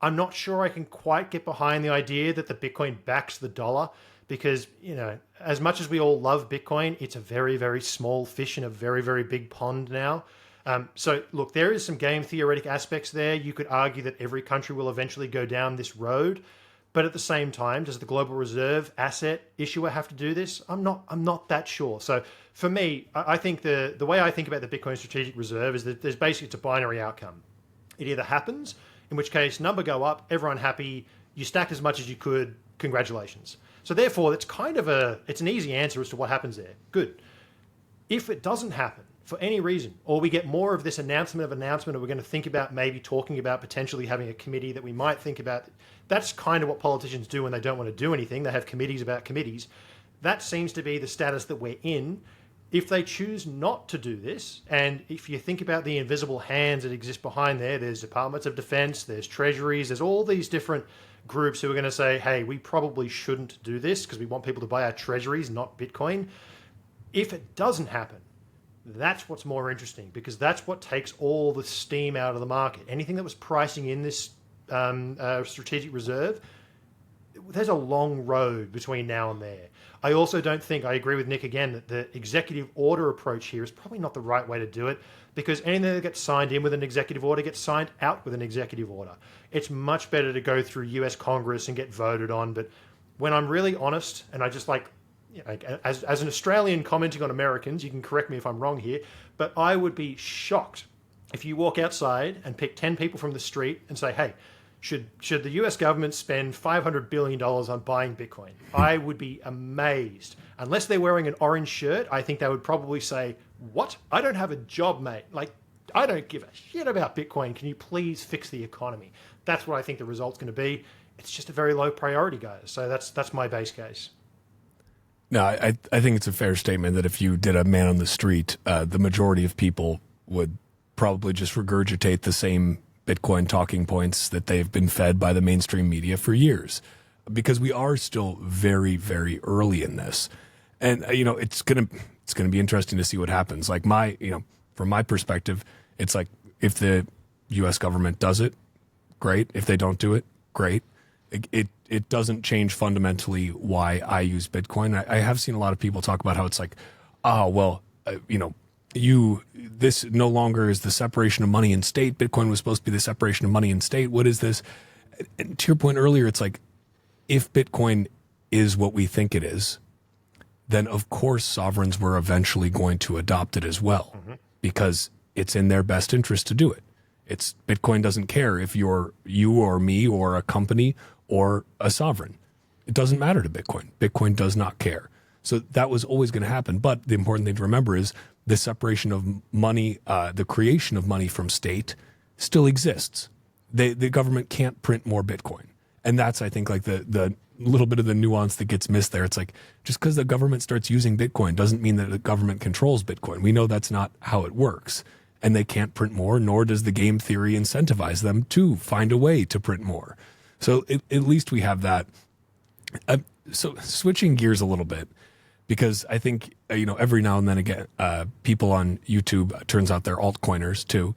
I'm not sure I can quite get behind the idea that the Bitcoin backs the dollar because, as much as we all love Bitcoin, it's a very, very small fish in a very, very big pond now. So look, there is some game theoretic aspects there. You could argue that every country will eventually go down this road. But at the same time, does the global reserve asset issuer have to do this? I'm not that sure. So for me, I think the way I think about the Bitcoin strategic reserve is that there's basically it's a binary outcome. It either happens, in which case number go up, everyone happy, you stacked as much as you could, congratulations. So therefore, it's kind of it's an easy answer as to what happens there. Good. If it doesn't happen for any reason, or we get more of this announcement, or we're going to think about maybe talking about potentially having a committee that we might think about. That's kind of what politicians do when they don't want to do anything. They have committees about committees. That seems to be the status that we're in. If they choose not to do this, and if you think about the invisible hands that exist behind there, there's departments of defense, there's treasuries, there's all these different groups who are going to say, hey, we probably shouldn't do this because we want people to buy our treasuries, not Bitcoin. If it doesn't happen, that's what's more interesting because that's what takes all the steam out of the market. Anything that was pricing in this strategic reserve, there's a long road between now and there. I also don't think, I agree with Nick again, that the executive order approach here is probably not the right way to do it because anything that gets signed in with an executive order gets signed out with an executive order. It's much better to go through US Congress and get voted on. But when I'm really honest, and I just as an Australian commenting on Americans, you can correct me if I'm wrong here, but I would be shocked if you walk outside and pick 10 people from the street and say, hey, should the US government spend $500 billion on buying Bitcoin? I would be amazed. Unless they're wearing an orange shirt, I think they would probably say, what? I don't have a job, mate. I don't give a shit about Bitcoin. Can you please fix the economy? That's what I think the result's going to be. It's just a very low priority, guys. So that's my base case. No, I think it's a fair statement that if you did a man on the street, the majority of people would probably just regurgitate the same Bitcoin talking points that they've been fed by the mainstream media for years, because we are still very, very early in this. And, it's going to be interesting to see what happens. Like from my perspective, it's like if the US government does it, great. If they don't do it, great. It doesn't change fundamentally why I use Bitcoin. I have seen a lot of people talk about how it's like, this no longer is the separation of money and state. Bitcoin was supposed to be the separation of money and state. What is this? And to your point earlier, it's like, if Bitcoin is what we think it is, then of course sovereigns were eventually going to adopt it as well, because it's in their best interest to do it. Bitcoin doesn't care if you're you or me or a company or a sovereign. It doesn't matter to Bitcoin. Bitcoin does not care. So that was always going to happen. But the important thing to remember is the separation of money, the creation of money from state still exists. The government can't print more Bitcoin. And that's, I think, like the little bit of the nuance that gets missed there. It's like, just because the government starts using Bitcoin doesn't mean that the government controls Bitcoin. We know that's not how it works. And they can't print more, nor does the game theory incentivize them to find a way to print more. So at least we have that. So switching gears a little bit, because I think, every now and then again, people on YouTube, turns out they're altcoiners too.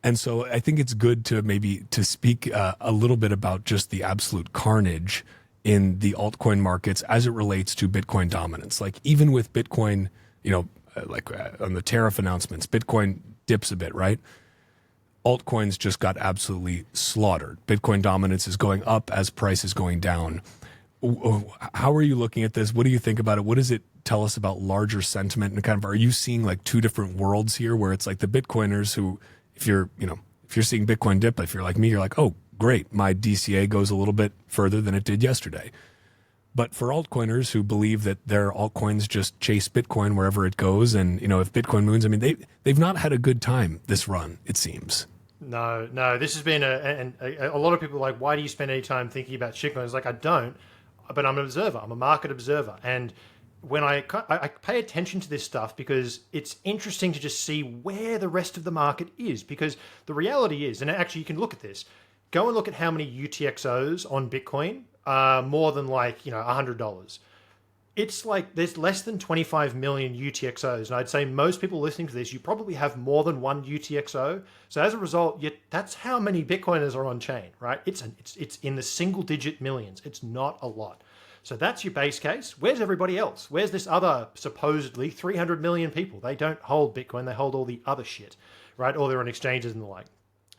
And so I think it's good to speak a little bit about just the absolute carnage in the altcoin markets as it relates to Bitcoin dominance. Like even with Bitcoin, on the tariff announcements, Bitcoin dips a bit, right? Altcoins just got absolutely slaughtered. Bitcoin dominance is going up as price is going down. How are you looking at this? What do you think about it? What does it tell us about larger sentiment? And kind of, are you seeing like two different worlds here where it's like the Bitcoiners who, if you're seeing Bitcoin dip, if you're like me, you're like, oh, great, my DCA goes a little bit further than it did yesterday. But for altcoiners who believe that their altcoins just chase Bitcoin wherever it goes, and if Bitcoin moons, I mean, they've not had a good time this run, it seems. No, this has been a lot of people are like, why do you spend any time thinking about shitcoins? It's like, I don't, but I'm an observer. I'm a market observer. And when I pay attention to this stuff because it's interesting to just see where the rest of the market is, because the reality is, and actually you can look at this, go and look at how many UTXOs on Bitcoin are more than $100. It's like there's less than 25 million UTXOs. And I'd say most people listening to this, you probably have more than one UTXO. So as a result, that's how many Bitcoiners are on chain, right? It's in the single digit millions. It's not a lot. So that's your base case. Where's everybody else? Where's this other supposedly 300 million people? They don't hold Bitcoin. They hold all the other shit, right? Or they're on exchanges and the like.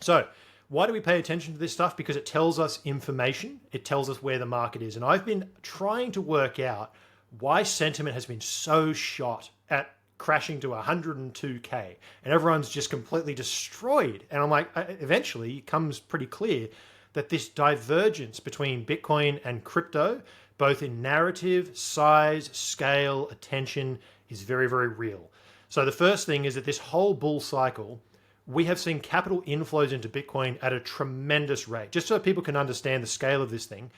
So why do we pay attention to this stuff? Because it tells us information. It tells us where the market is. And I've been trying to work out why sentiment has been so shot at crashing to 102K and everyone's just completely destroyed. And I'm like, eventually it comes pretty clear that this divergence between Bitcoin and crypto, both in narrative, size, scale, attention, is very, very real. So the first thing is that this whole bull cycle, we have seen capital inflows into Bitcoin at a tremendous rate. Just so people can understand the scale of this thing,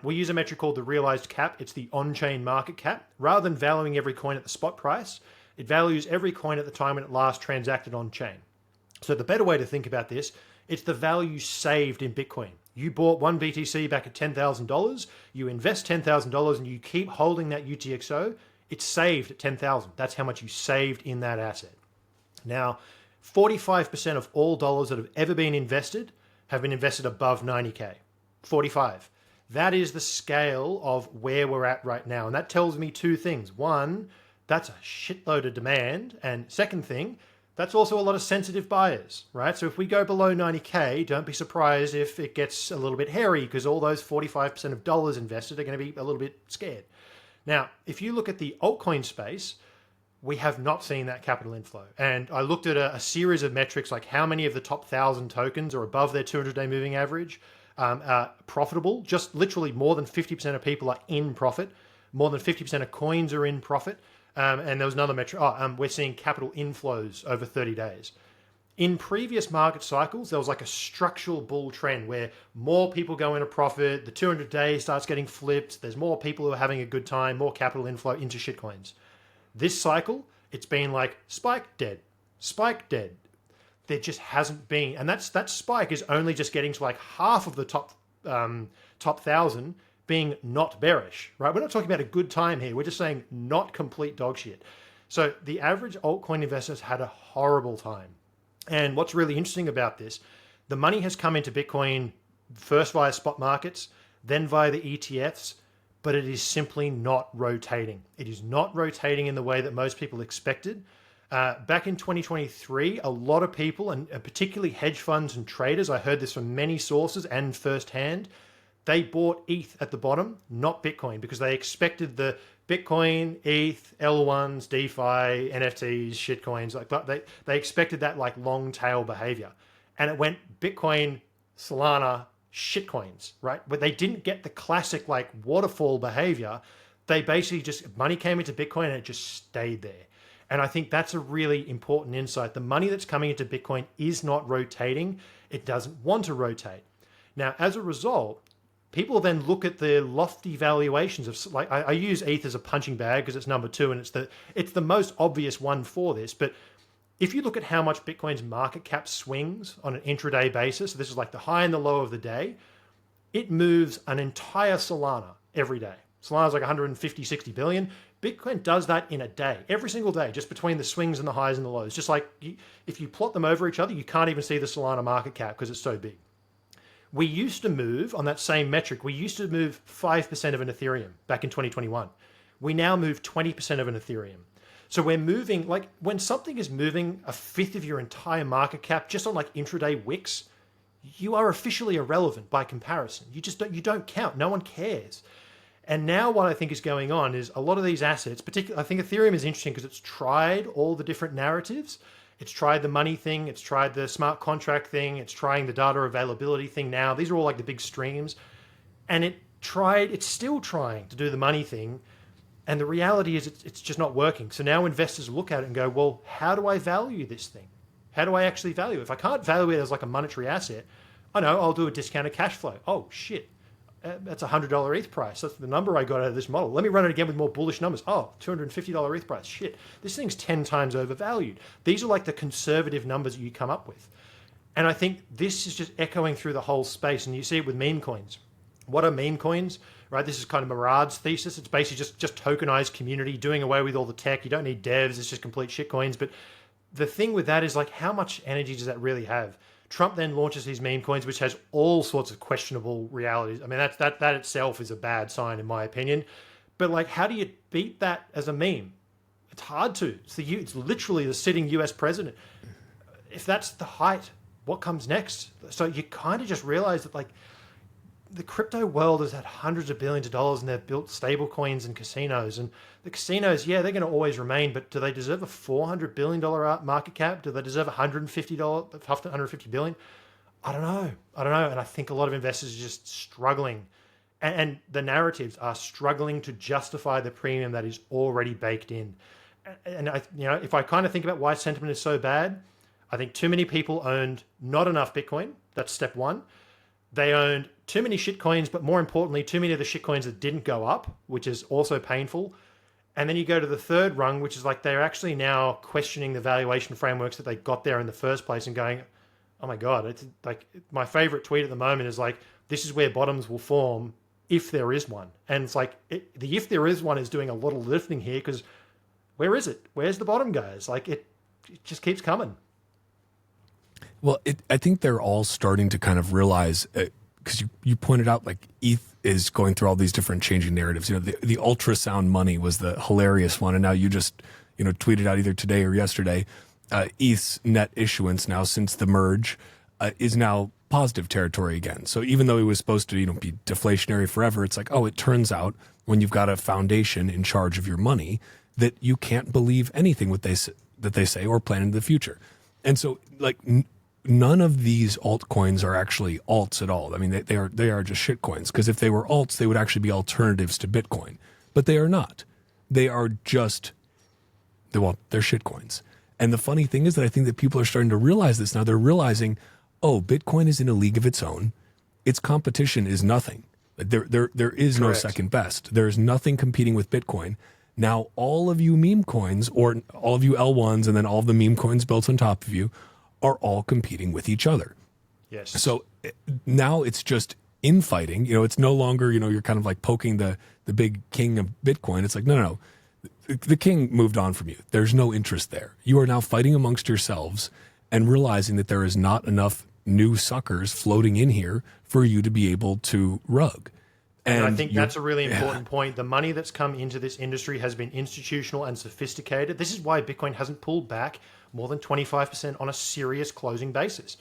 we use a metric called the realized cap. It's the on-chain market cap. Rather than valuing every coin at the spot price, it values every coin at the time when it last transacted on-chain. So the better way to think about this, it's the value saved in Bitcoin. You bought one BTC back at $10,000, you invest $10,000 and you keep holding that UTXO, it's saved at $10,000. That's how much you saved in that asset. Now, 45% of all dollars that have ever been invested have been invested above 90K. 45. That is the scale of where we're at right now. And that tells me two things. One, that's a shitload of demand. And second thing, that's also a lot of sensitive buyers, right? So if we go below 90K, don't be surprised if it gets a little bit hairy because all those 45% of dollars invested are going to be a little bit scared. Now, if you look at the altcoin space, we have not seen that capital inflow. And I looked at a series of metrics like how many of the top 1,000 tokens are above their 200-day moving average, profitable. Just literally more than 50% of people are in profit. More than 50% of coins are in profit. And there was another metric. We're seeing capital inflows over 30 days. In previous market cycles, there was like a structural bull trend where more people go into profit, the 200 days starts getting flipped, there's more people who are having a good time, more capital inflow into shitcoins. This cycle, it's been like spike dead, spike dead. There just hasn't been, and that spike is only just getting to like half of the top 1,000 being not bearish, right? We're not talking about a good time here. We're just saying not complete dog shit. So the average altcoin investors had a horrible time. And what's really interesting about this, the money has come into Bitcoin first via spot markets, then via the ETFs, but it is simply not rotating. It is not rotating in the way that most people expected. Back in 2023, a lot of people, and particularly hedge funds and traders, I heard this from many sources and firsthand, they bought ETH at the bottom, not Bitcoin, because they expected the Bitcoin, ETH, L1s, DeFi, NFTs, shitcoins, they expected that like long tail behavior. And it went Bitcoin, Solana, shitcoins, right? But they didn't get the classic like waterfall behavior. They basically just, money came into Bitcoin and it just stayed there. And I think that's a really important insight. The money that's coming into Bitcoin is not rotating. It doesn't want to rotate. Now, as a result, people then look at the lofty valuations of, like, I use ETH as a punching bag because it's number 2 and it's the most obvious one for this. But if you look at how much Bitcoin's market cap swings on an intraday basis, so this is like the high and the low of the day, it moves an entire Solana every day. Solana's like 150, 60 billion. Bitcoin does that in a day, every single day, just between the swings and the highs and the lows. Just like if you plot them over each other, you can't even see the Solana market cap because it's so big. We used to move on that same metric. We used to move 5% of an Ethereum back in 2021. We now move 20% of an Ethereum. So we're moving, like when something is moving a fifth of your entire market cap just on like intraday wicks, you are officially irrelevant by comparison. You don't count. No one cares. And now what I think is going on is a lot of these assets, particularly, I think Ethereum is interesting because it's tried all the different narratives. It's tried the money thing. It's tried the smart contract thing. It's trying the data availability thing now. These are all like the big streams. And it's still trying to do the money thing. And the reality is it's just not working. So now investors look at it and go, well, how do I value this thing? How do I actually value it? If I can't value it as like a monetary asset, I know I'll do a discounted cash flow. Oh, shit. That's a $100 ETH price. That's the number I got out of this model. Let me run it again with more bullish numbers. Oh, $250 ETH price. Shit, this thing's 10 times overvalued. These are like the conservative numbers that you come up with. And I think this is just echoing through the whole space. And you see it with meme coins. What are meme coins? right? This is kind of Murad's thesis. It's basically just tokenized community, doing away with all the tech. You don't need devs. It's just complete shitcoins. But the thing with that is like, how much energy does that really have? Trump then launches these meme coins, which has all sorts of questionable realities. I mean, that itself is a bad sign, in my opinion. But like, how do you beat that as a meme? It's hard to. It's literally the sitting US president. If that's the height, what comes next? So you kind of just realize that like the crypto world has had hundreds of billions of dollars and they've built stable coins and casinos. And the casinos, yeah, they're going to always remain, but do they deserve a $400 billion market cap? Do they deserve $150 billion? I don't know. And I think a lot of investors are just struggling. And the narratives are struggling to justify the premium that is already baked in. And if I kind of think about why sentiment is so bad, I think too many people owned not enough Bitcoin. That's step one. They owned too many shitcoins, but more importantly, too many of the shitcoins that didn't go up, which is also painful. And then you go to the third rung, which is like they're actually now questioning the valuation frameworks that they got there in the first place and going, oh my God, it's like my favorite tweet at the moment is like, this is where bottoms will form if there is one. And it's like, the if there is one is doing a lot of lifting here because where is it? Where's the bottom, guys? Like it just keeps coming. Well, I think they're all starting to kind of realize, because you pointed out like ETH is going through all these different changing narratives. You know, the ultrasound money was the hilarious one, and now you just tweeted out either today or yesterday, ETH's net issuance now since the merge is now positive territory again. So even though it was supposed to be deflationary forever, it's like, oh, it turns out when you've got a foundation in charge of your money that you can't believe anything that they say or plan in the future. And so like none of these altcoins are actually alts at all. I mean, they are just shit coins, because if they were alts, they would actually be alternatives to Bitcoin. But they are not. They are just, they're shit coins. And the funny thing is that I think that people are starting to realize this now. They're realizing, oh, Bitcoin is in a league of its own. Its competition is nothing. There is no second best. There's nothing competing with Bitcoin. Now, all of you meme coins, or all of you L1s, and then all of the meme coins built on top of you, are all competing with each other. Yes. So now it's just infighting. It's no longer, you're kind of like poking the big king of Bitcoin. It's like, no. The king moved on from you. There's no interest there. You are now fighting amongst yourselves and realizing that there is not enough new suckers floating in here for you to be able to rug. And I think that's a really important point. The money that's come into this industry has been institutional and sophisticated. This is why Bitcoin hasn't pulled back more than 25% on a serious closing basis.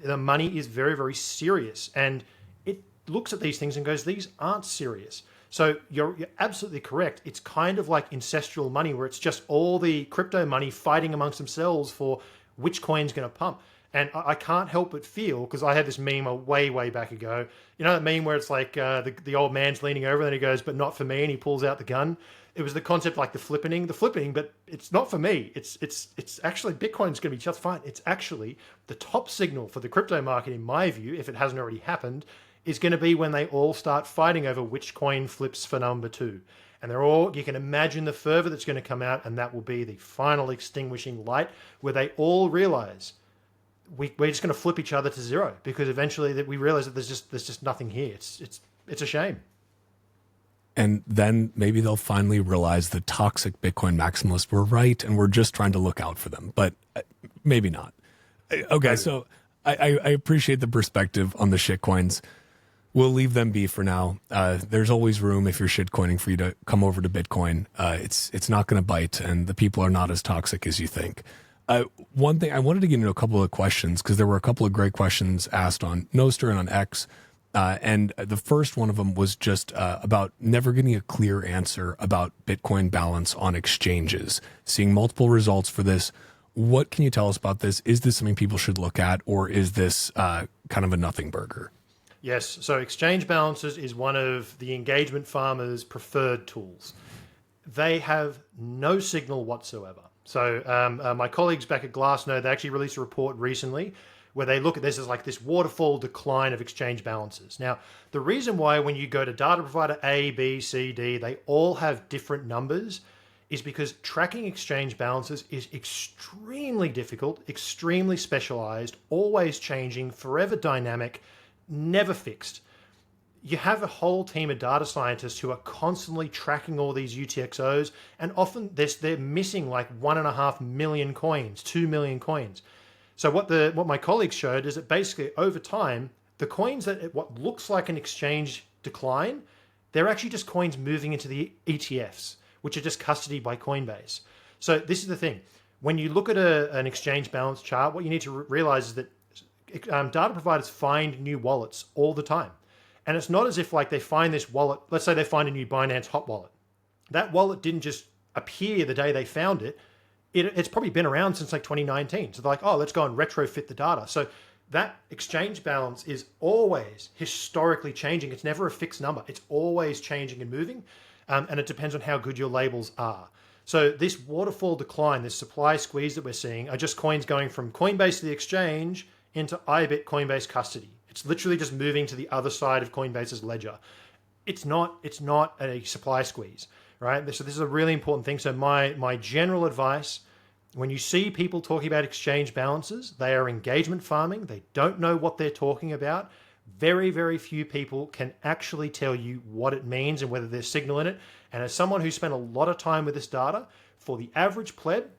The money is very, very serious. And it looks at these things and goes, these aren't serious. So you're absolutely correct. It's kind of like ancestral money, where it's just all the crypto money fighting amongst themselves for which coin's going to pump. And I can't help but feel, because I had this meme way, way back ago. You know that meme where it's like the old man's leaning over and he goes, but not for me, and he pulls out the gun. It was the concept like the flippening, but it's not for me. It's actually, Bitcoin's going to be just fine. It's actually the top signal for the crypto market, in my view, if it hasn't already happened, is going to be when they all start fighting over which coin flips for number two. And you can imagine the fervor that's going to come out, and that will be the final extinguishing light, where they all realize we're just going to flip each other to zero, because eventually we realize that there's just nothing here. It's a shame. And then maybe they'll finally realize the toxic Bitcoin maximalists were right, and we're just trying to look out for them. But maybe not. Okay, so I appreciate the perspective on the shitcoins. We'll leave them be for now. There's always room, if you're shitcoining, for you to come over to Bitcoin. It's not going to bite, and the people are not as toxic as you think. One thing, I wanted to get into a couple of questions, because there were a couple of great questions asked on Nostr and on X. And the first one of them was just about never getting a clear answer about Bitcoin balance on exchanges, seeing multiple results for this. What can you tell us about this? Is this something people should look at, or is this kind of a nothing burger? Yes. So exchange balances is one of the engagement farmers' preferred tools. They have no signal whatsoever. So my colleagues back at Glassnode, they actually released a report recently where they look at this as like this waterfall decline of exchange balances. Now, the reason why when you go to data provider A, B, C, D, they all have different numbers is because tracking exchange balances is extremely difficult, extremely specialized, always changing, forever dynamic, never fixed. you have a whole team of data scientists who are constantly tracking all these UTXOs, and often they're missing like 1.5 million coins, 2 million coins. So what my colleagues showed is that basically over time, the coins that what looks like an exchange decline, they're actually just coins moving into the ETFs, which are just custodied by Coinbase. So this is the thing. When you look at an exchange balance chart, what you need to realize is that data providers find new wallets all the time. And it's not as if like they find this wallet, let's say they find a new Binance hot wallet. That wallet didn't just appear the day they found it. It's probably been around since like 2019. So they're like, oh, let's go and retrofit the data. So that exchange balance is always historically changing. It's never a fixed number. It's always changing and moving. And it depends on how good your labels are. So this waterfall decline, this supply squeeze that we're seeing are just coins going from Coinbase to the exchange into IBIT Coinbase custody. It's literally just moving to the other side of Coinbase's ledger. It's not a supply squeeze, right? So this is a really important thing. So my general advice, when you see people talking about exchange balances, they are engagement farming. They don't know what they're talking about. Very, very few people can actually tell you what it means and whether there's signal in it. And as someone who spent a lot of time with this data, for the average pleb,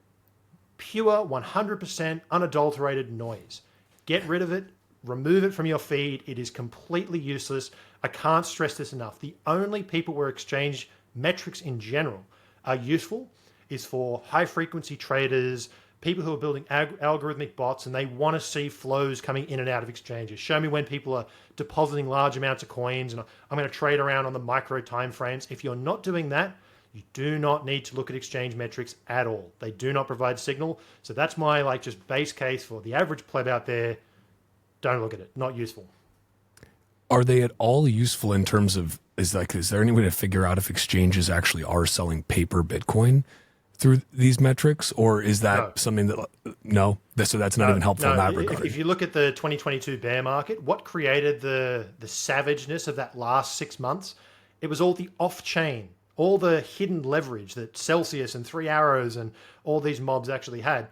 pure 100% unadulterated noise. Get rid of it. Remove it from your feed. It is completely useless. I can't stress this enough. The only people where exchange metrics in general are useful is for high frequency traders, people who are building algorithmic bots, and they want to see flows coming in and out of exchanges. Show me when people are depositing large amounts of coins, and I'm going to trade around on the micro time frames. If you're not doing that, you do not need to look at exchange metrics at all. They do not provide signal. So that's my like just base case for the average pleb out there. Don't look at it. Not useful. Are they at all useful in terms of, is there any way to figure out if exchanges actually are selling paper Bitcoin through these metrics, or is that something that, so that's not even helpful in that regard? If you look at the 2022 bear market, what created the savageness of that last 6 months? It was all the off-chain, all the hidden leverage that Celsius and Three Arrows and all these mobs actually had.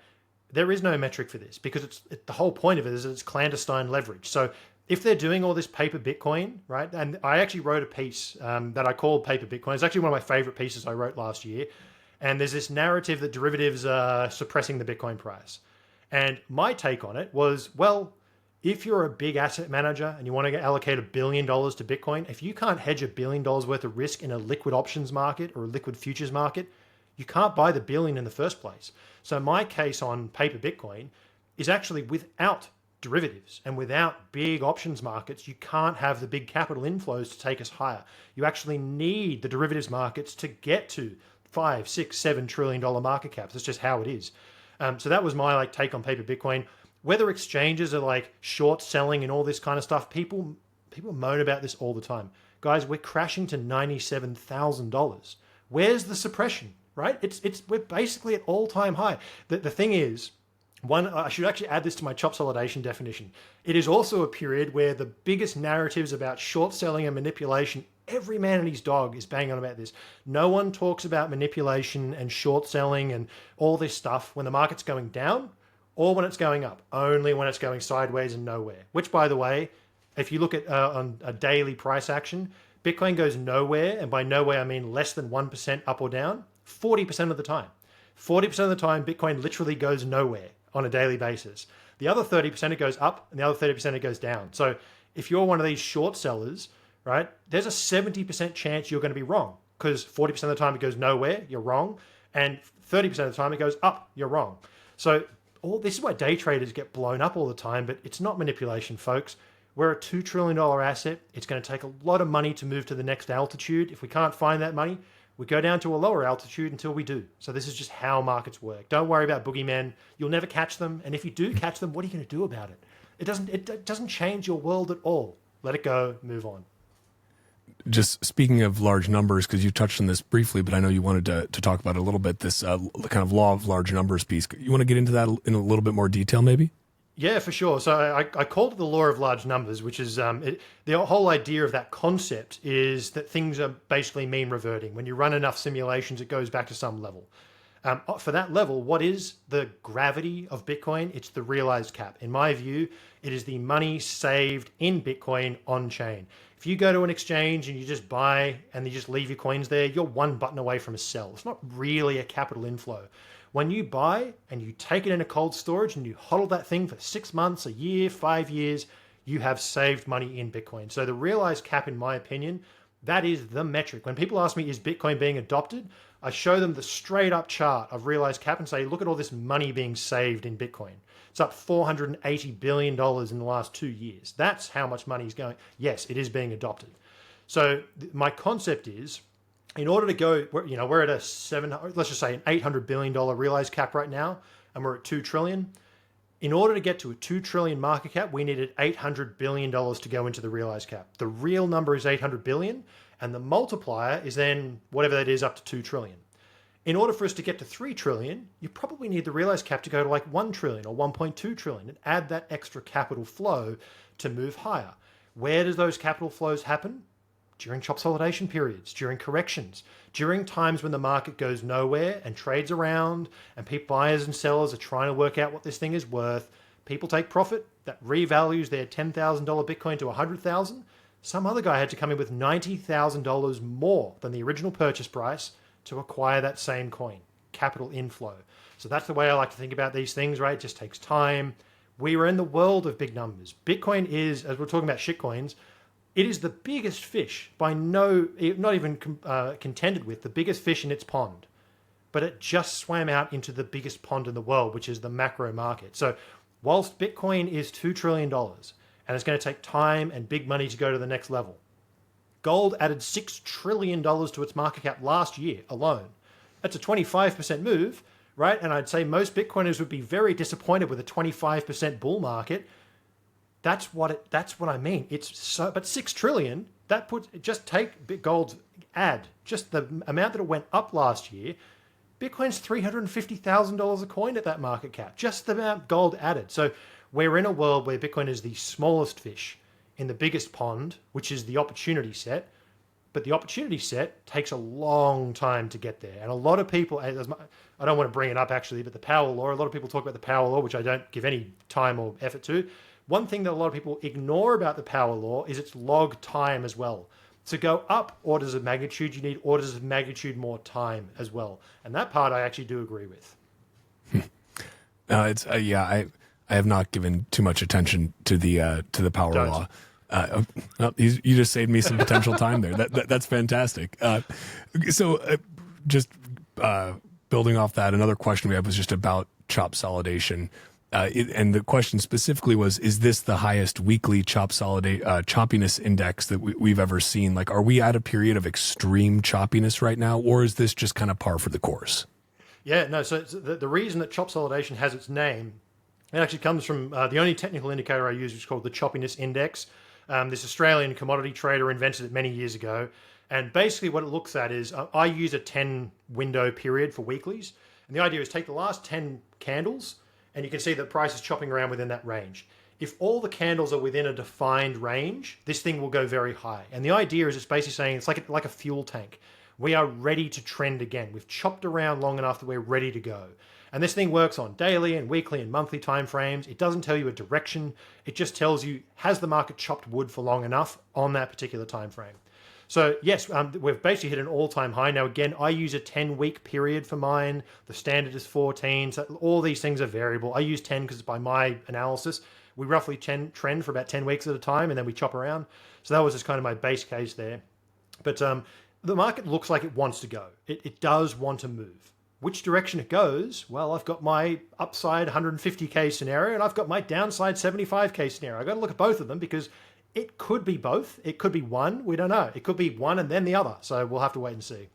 There is no metric for this because the whole point of it is that it's clandestine leverage. So if they're doing all this paper Bitcoin, right? And I actually wrote a piece that I called Paper Bitcoin. It's actually one of my favorite pieces I wrote last year. And there's this narrative that derivatives are suppressing the Bitcoin price. And my take on it was, well, if you're a big asset manager and you want to allocate $1 billion to Bitcoin, if you can't hedge $1 billion worth of risk in a liquid options market or a liquid futures market, you can't buy the billion in the first place. So my case on paper Bitcoin is actually without derivatives and without big options markets, you can't have the big capital inflows to take us higher. You actually need the derivatives markets to get to $5, $6, $7 trillion market caps. That's just how it is. So that was my take on paper Bitcoin. Whether exchanges are like short selling and all this kind of stuff, people moan about this all the time. Guys, we're crashing to $97,000. Where's the suppression, right? We're basically at all-time high. The thing is, I should actually add this to my chopsolidation definition. It is also a period where the biggest narratives about short selling and manipulation, every man and his dog is banging on about this. No one talks about manipulation and short selling and all this stuff when the market's going down or when it's going up, only when it's going sideways and nowhere. Which, by the way, if you look at on a daily price action, Bitcoin goes nowhere, and by nowhere I mean less than 1% up or down, 40% of the time. 40% of the time, Bitcoin literally goes nowhere on a daily basis. The other 30% it goes up, and the other 30% it goes down. So if you're one of these short sellers, right, there's a 70% chance you're going to be wrong, because 40% of the time it goes nowhere, you're wrong, and 30% of the time it goes up, you're wrong. So this is why day traders get blown up all the time, but it's not manipulation, folks. We're a $2 trillion asset. It's going to take a lot of money to move to the next altitude. If we can't find that money, we go down to a lower altitude until we do. So this is just how markets work. Don't worry about boogeymen. You'll never catch them. And if you do catch them, what are you going to do about it? It doesn't change your world at all. Let it go, move on. Just speaking of large numbers, because you touched on this briefly, but I know you wanted to talk about it a little bit, this kind of law of large numbers piece. You want to get into that in a little bit more detail, maybe? Yeah, for sure. So I called it the law of large numbers, which is the whole idea of that concept is that things are basically mean reverting. When you run enough simulations, it goes back to some level. For that level, what is the gravity of Bitcoin? It's the realized cap. In my view, it is the money saved in Bitcoin on chain. If you go to an exchange and you just buy and you just leave your coins there, you're one button away from a sell. It's not really a capital inflow. When you buy and you take it into cold storage and you hodl that thing for 6 months, a year, 5 years, you have saved money in Bitcoin. So the realized cap, in my opinion, that is the metric. When people ask me, is Bitcoin being adopted? I show them the straight up chart of realized cap and say, look at all this money being saved in Bitcoin. It's up $480 billion in the last 2 years. That's how much money is going. Yes, it is being adopted. So my concept is, in order to go, we're at let's just say an $800 billion realized cap right now, and we're at 2 trillion. In order to get to a 2 trillion market cap, we needed $800 billion to go into the realized cap. The real number is 800 billion, and the multiplier is then whatever that is up to 2 trillion. In order for us to get to 3 trillion, you probably need the realized cap to go to like 1 trillion or 1.2 trillion and add that extra capital flow to move higher. Where does those capital flows happen? During chopsolidation periods, during corrections, during times when the market goes nowhere and trades around and buyers and sellers are trying to work out what this thing is worth. People take profit, that revalues their $10,000 Bitcoin to $100,000. Some other guy had to come in with $90,000 more than the original purchase price to acquire that same coin. Capital inflow. So that's the way I like to think about these things, right? It just takes time. We are in the world of big numbers. Bitcoin is, as we're talking about shitcoins, it is the biggest fish by not even contended with, the biggest fish in its pond. But it just swam out into the biggest pond in the world, which is the macro market. So whilst Bitcoin is $2 trillion, and it's going to take time and big money to go to the next level, gold added $6 trillion to its market cap last year alone. That's a 25% move, right? And I'd say most Bitcoiners would be very disappointed with a 25% bull market. That's what I mean. But 6 trillion, that puts, just take gold's just the amount that it went up last year. Bitcoin's $350,000 a coin at that market cap, just the amount gold added. So we're in a world where Bitcoin is the smallest fish in the biggest pond, which is the opportunity set. But the opportunity set takes a long time to get there. And a lot of people, I don't want to bring it up actually, but the power law, a lot of people talk about the power law, which I don't give any time or effort to. One thing that a lot of people ignore about the power law is its log time as well. To go up orders of magnitude, you need orders of magnitude more time as well. And that part I actually do agree with. I have not given too much attention to the power law. You just saved me some potential time there. That's fantastic. Just building off that, another question we had was just about chopsolidation. And the question specifically was, is this the highest weekly choppiness index that we've ever seen? Like, are we at a period of extreme choppiness right now, or is this just kind of par for the course? Yeah, no, so the reason that chopsolidation has its name, it actually comes from the only technical indicator I use, which is called the choppiness index. This Australian commodity trader invented it many years ago. And basically what it looks at is, I use a 10 window period for weeklies. And the idea is take the last 10 candles, and you can see the price is chopping around within that range. If all the candles are within a defined range, this thing will go very high. And the idea is it's basically saying it's like a fuel tank. We are ready to trend again. We've chopped around long enough that we're ready to go. And this thing works on daily and weekly and monthly timeframes. It doesn't tell you a direction. It just tells you, has the market chopped wood for long enough on that particular time frame? So yes, we've basically hit an all-time high. Now again, I use a 10-week period for mine. The standard is 14. So all these things are variable. I use 10 because by my analysis, we roughly trend for about 10 weeks at a time, and then we chop around. So that was just kind of my base case there. But the market looks like it wants to go. It does want to move. Which direction it goes? Well, I've got my upside 150K scenario, and I've got my downside 75K scenario. I've got to look at both of them because it could be both. It could be one. We don't know. It could be one and then the other. So we'll have to wait and see.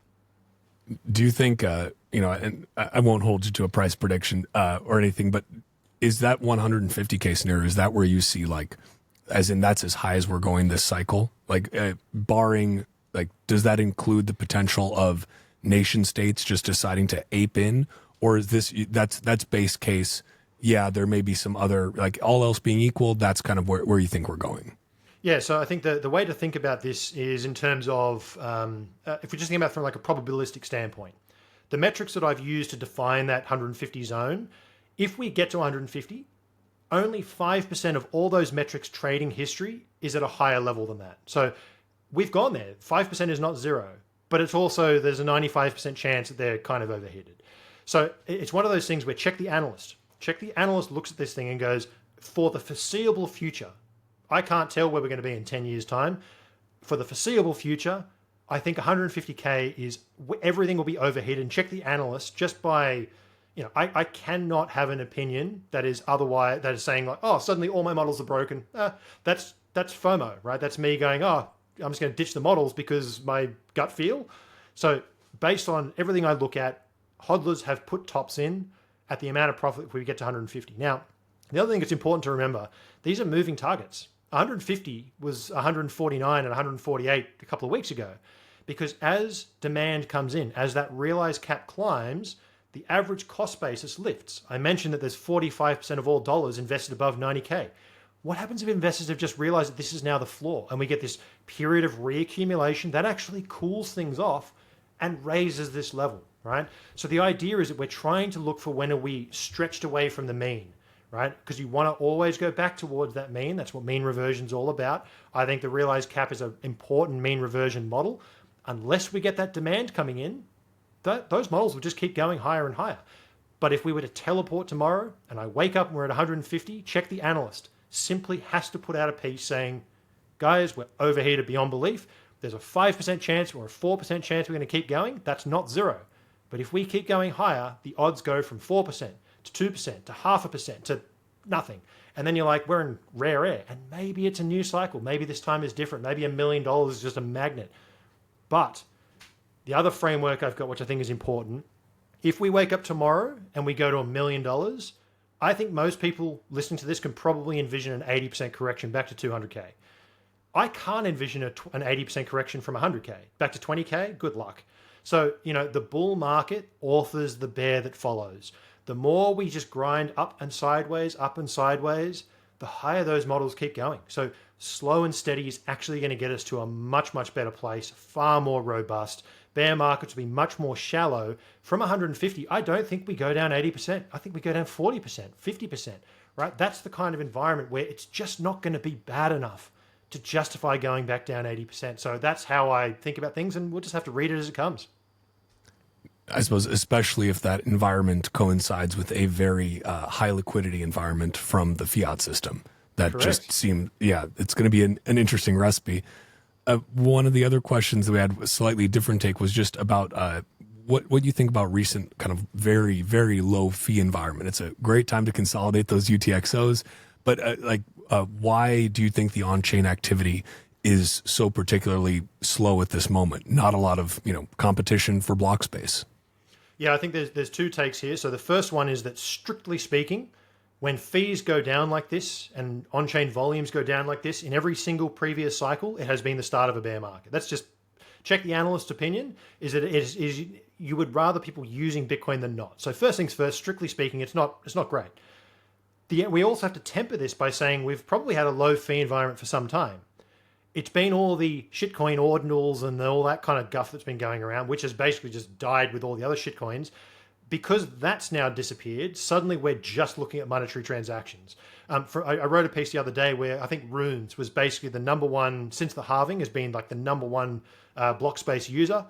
Do you think, and I won't hold you to a price prediction or anything, but is that 150K scenario, is that where you see as in that's as high as we're going this cycle? Barring, does that include the potential of nation states just deciding to ape in? Or is that's base case? Yeah, there may be some other, all else being equal, that's kind of where you think we're going. Yeah, so I think the way to think about this is in terms of, if we're just thinking about from a probabilistic standpoint, the metrics that I've used to define that 150 zone, if we get to 150, only 5% of all those metrics trading history is at a higher level than that. So we've gone there. 5% is not zero, but it's also, there's a 95% chance that they're kind of overheated. So it's one of those things where check the analyst. Check the analyst looks at this thing and goes, for the foreseeable future, I can't tell where we're going to be in 10 years' time. For the foreseeable future, I think 150K is, everything will be overheated. And check the analyst just by, I cannot have an opinion that is otherwise, that is saying like, oh, suddenly all my models are broken. That's FOMO, right? That's me going, oh, I'm just going to ditch the models because my gut feel. So based on everything I look at, hodlers have put tops in at the amount of profit if we get to 150. Now, the other thing that's important to remember, these are moving targets. 150 was 149 and 148 a couple of weeks ago, because as demand comes in, as that realized cap climbs, the average cost basis lifts. I mentioned that there's 45% of all dollars invested above 90K. What happens if investors have just realized that this is now the floor and we get this period of reaccumulation that actually cools things off and raises this level, right? So the idea is that we're trying to look for when are we stretched away from the mean, right? Because you want to always go back towards that mean. That's what mean reversion is all about. I think the realized cap is an important mean reversion model. Unless we get that demand coming in, those models will just keep going higher and higher. But if we were to teleport tomorrow and I wake up and we're at 150, check the analyst. Simply has to put out a piece saying, guys, we're overheated beyond belief. There's a 5% chance or a 4% chance we're going to keep going. That's not zero. But if we keep going higher, the odds go from 4% to 2% to 0.5% to nothing. And then you're like, we're in rare air. And maybe it's a new cycle. Maybe this time is different. Maybe $1 million is just a magnet. But the other framework I've got, which I think is important, if we wake up tomorrow and we go to $1 million, I think most people listening to this can probably envision an 80% correction back to 200K. I can't envision an 80% correction from 100K. Back to 20K, good luck. So, the bull market authors the bear that follows. The more we just grind up and sideways, the higher those models keep going. So slow and steady is actually going to get us to a much, much better place, far more robust. Bear markets will be much more shallow. From 150, I don't think we go down 80%. I think we go down 40%, 50%, right? That's the kind of environment where it's just not going to be bad enough to justify going back down 80%. So that's how I think about things, and we'll just have to read it as it comes. I suppose, especially if that environment coincides with a very high liquidity environment from the fiat system. That Correct. Just seemed, it's going to be an interesting recipe. One of the other questions that we had, a slightly different take, was just about what you think about recent kind of very, very low fee environment. It's a great time to consolidate those UTXOs, but why do you think the on-chain activity is so particularly slow at this moment? Not a lot of competition for block space. Yeah, I think there's two takes here. So the first one is that, strictly speaking, when fees go down like this and on-chain volumes go down like this, in every single previous cycle, it has been the start of a bear market. That's just, check the analyst's opinion, is that it is you would rather people using Bitcoin than not. So first things first, strictly speaking, it's not great. We also have to temper this by saying we've probably had a low fee environment for some time. It's been all the shitcoin ordinals and all that kind of guff that's been going around, which has basically just died with all the other shitcoins. Because that's now disappeared, suddenly we're just looking at monetary transactions. I wrote a piece the other day where I think Runes was basically the number one, since the halving, has been like the number one block space user,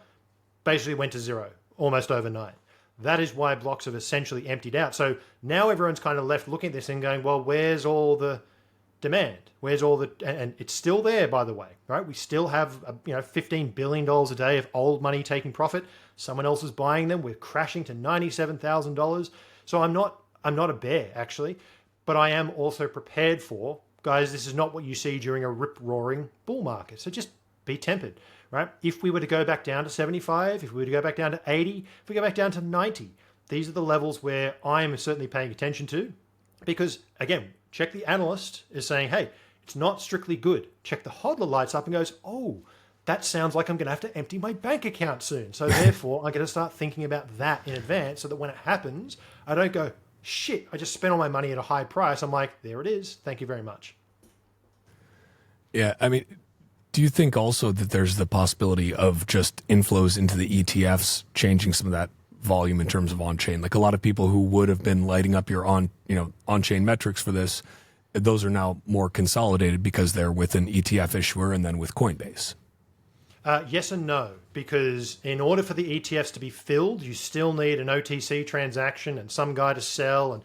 basically went to zero almost overnight. That is why blocks have essentially emptied out. So now everyone's kind of left looking at this and going, well, where's all the demand? Where's all the, and it's still there, by the way, right? We still have, $15 billion a day of old money taking profit. Someone else is buying them. We're crashing to $97,000. So I'm not a bear, actually, but I am also prepared for, guys, this is not what you see during a rip-roaring bull market. So just be tempered, right? If we were to go back down to 75, if we were to go back down to 80, if we go back down to 90, these are the levels where I am certainly paying attention to, because again, check the analyst is saying, hey, it's not strictly good. Check the hodler lights up and goes, oh, that sounds like I'm going to have to empty my bank account soon. So therefore, I'm going to start thinking about that in advance so that when it happens, I don't go, shit, I just spent all my money at a high price. I'm like, there it is. Thank you very much. Yeah, I mean, do you think also that there's the possibility of just inflows into the ETFs changing some of that volume in terms of on-chain? Like a lot of people who would have been lighting up your on-chain metrics for this, those are now more consolidated because they're with an ETF issuer and then with Coinbase. Yes and no, because in order for the ETFs to be filled, you still need an OTC transaction and some guy to sell. And,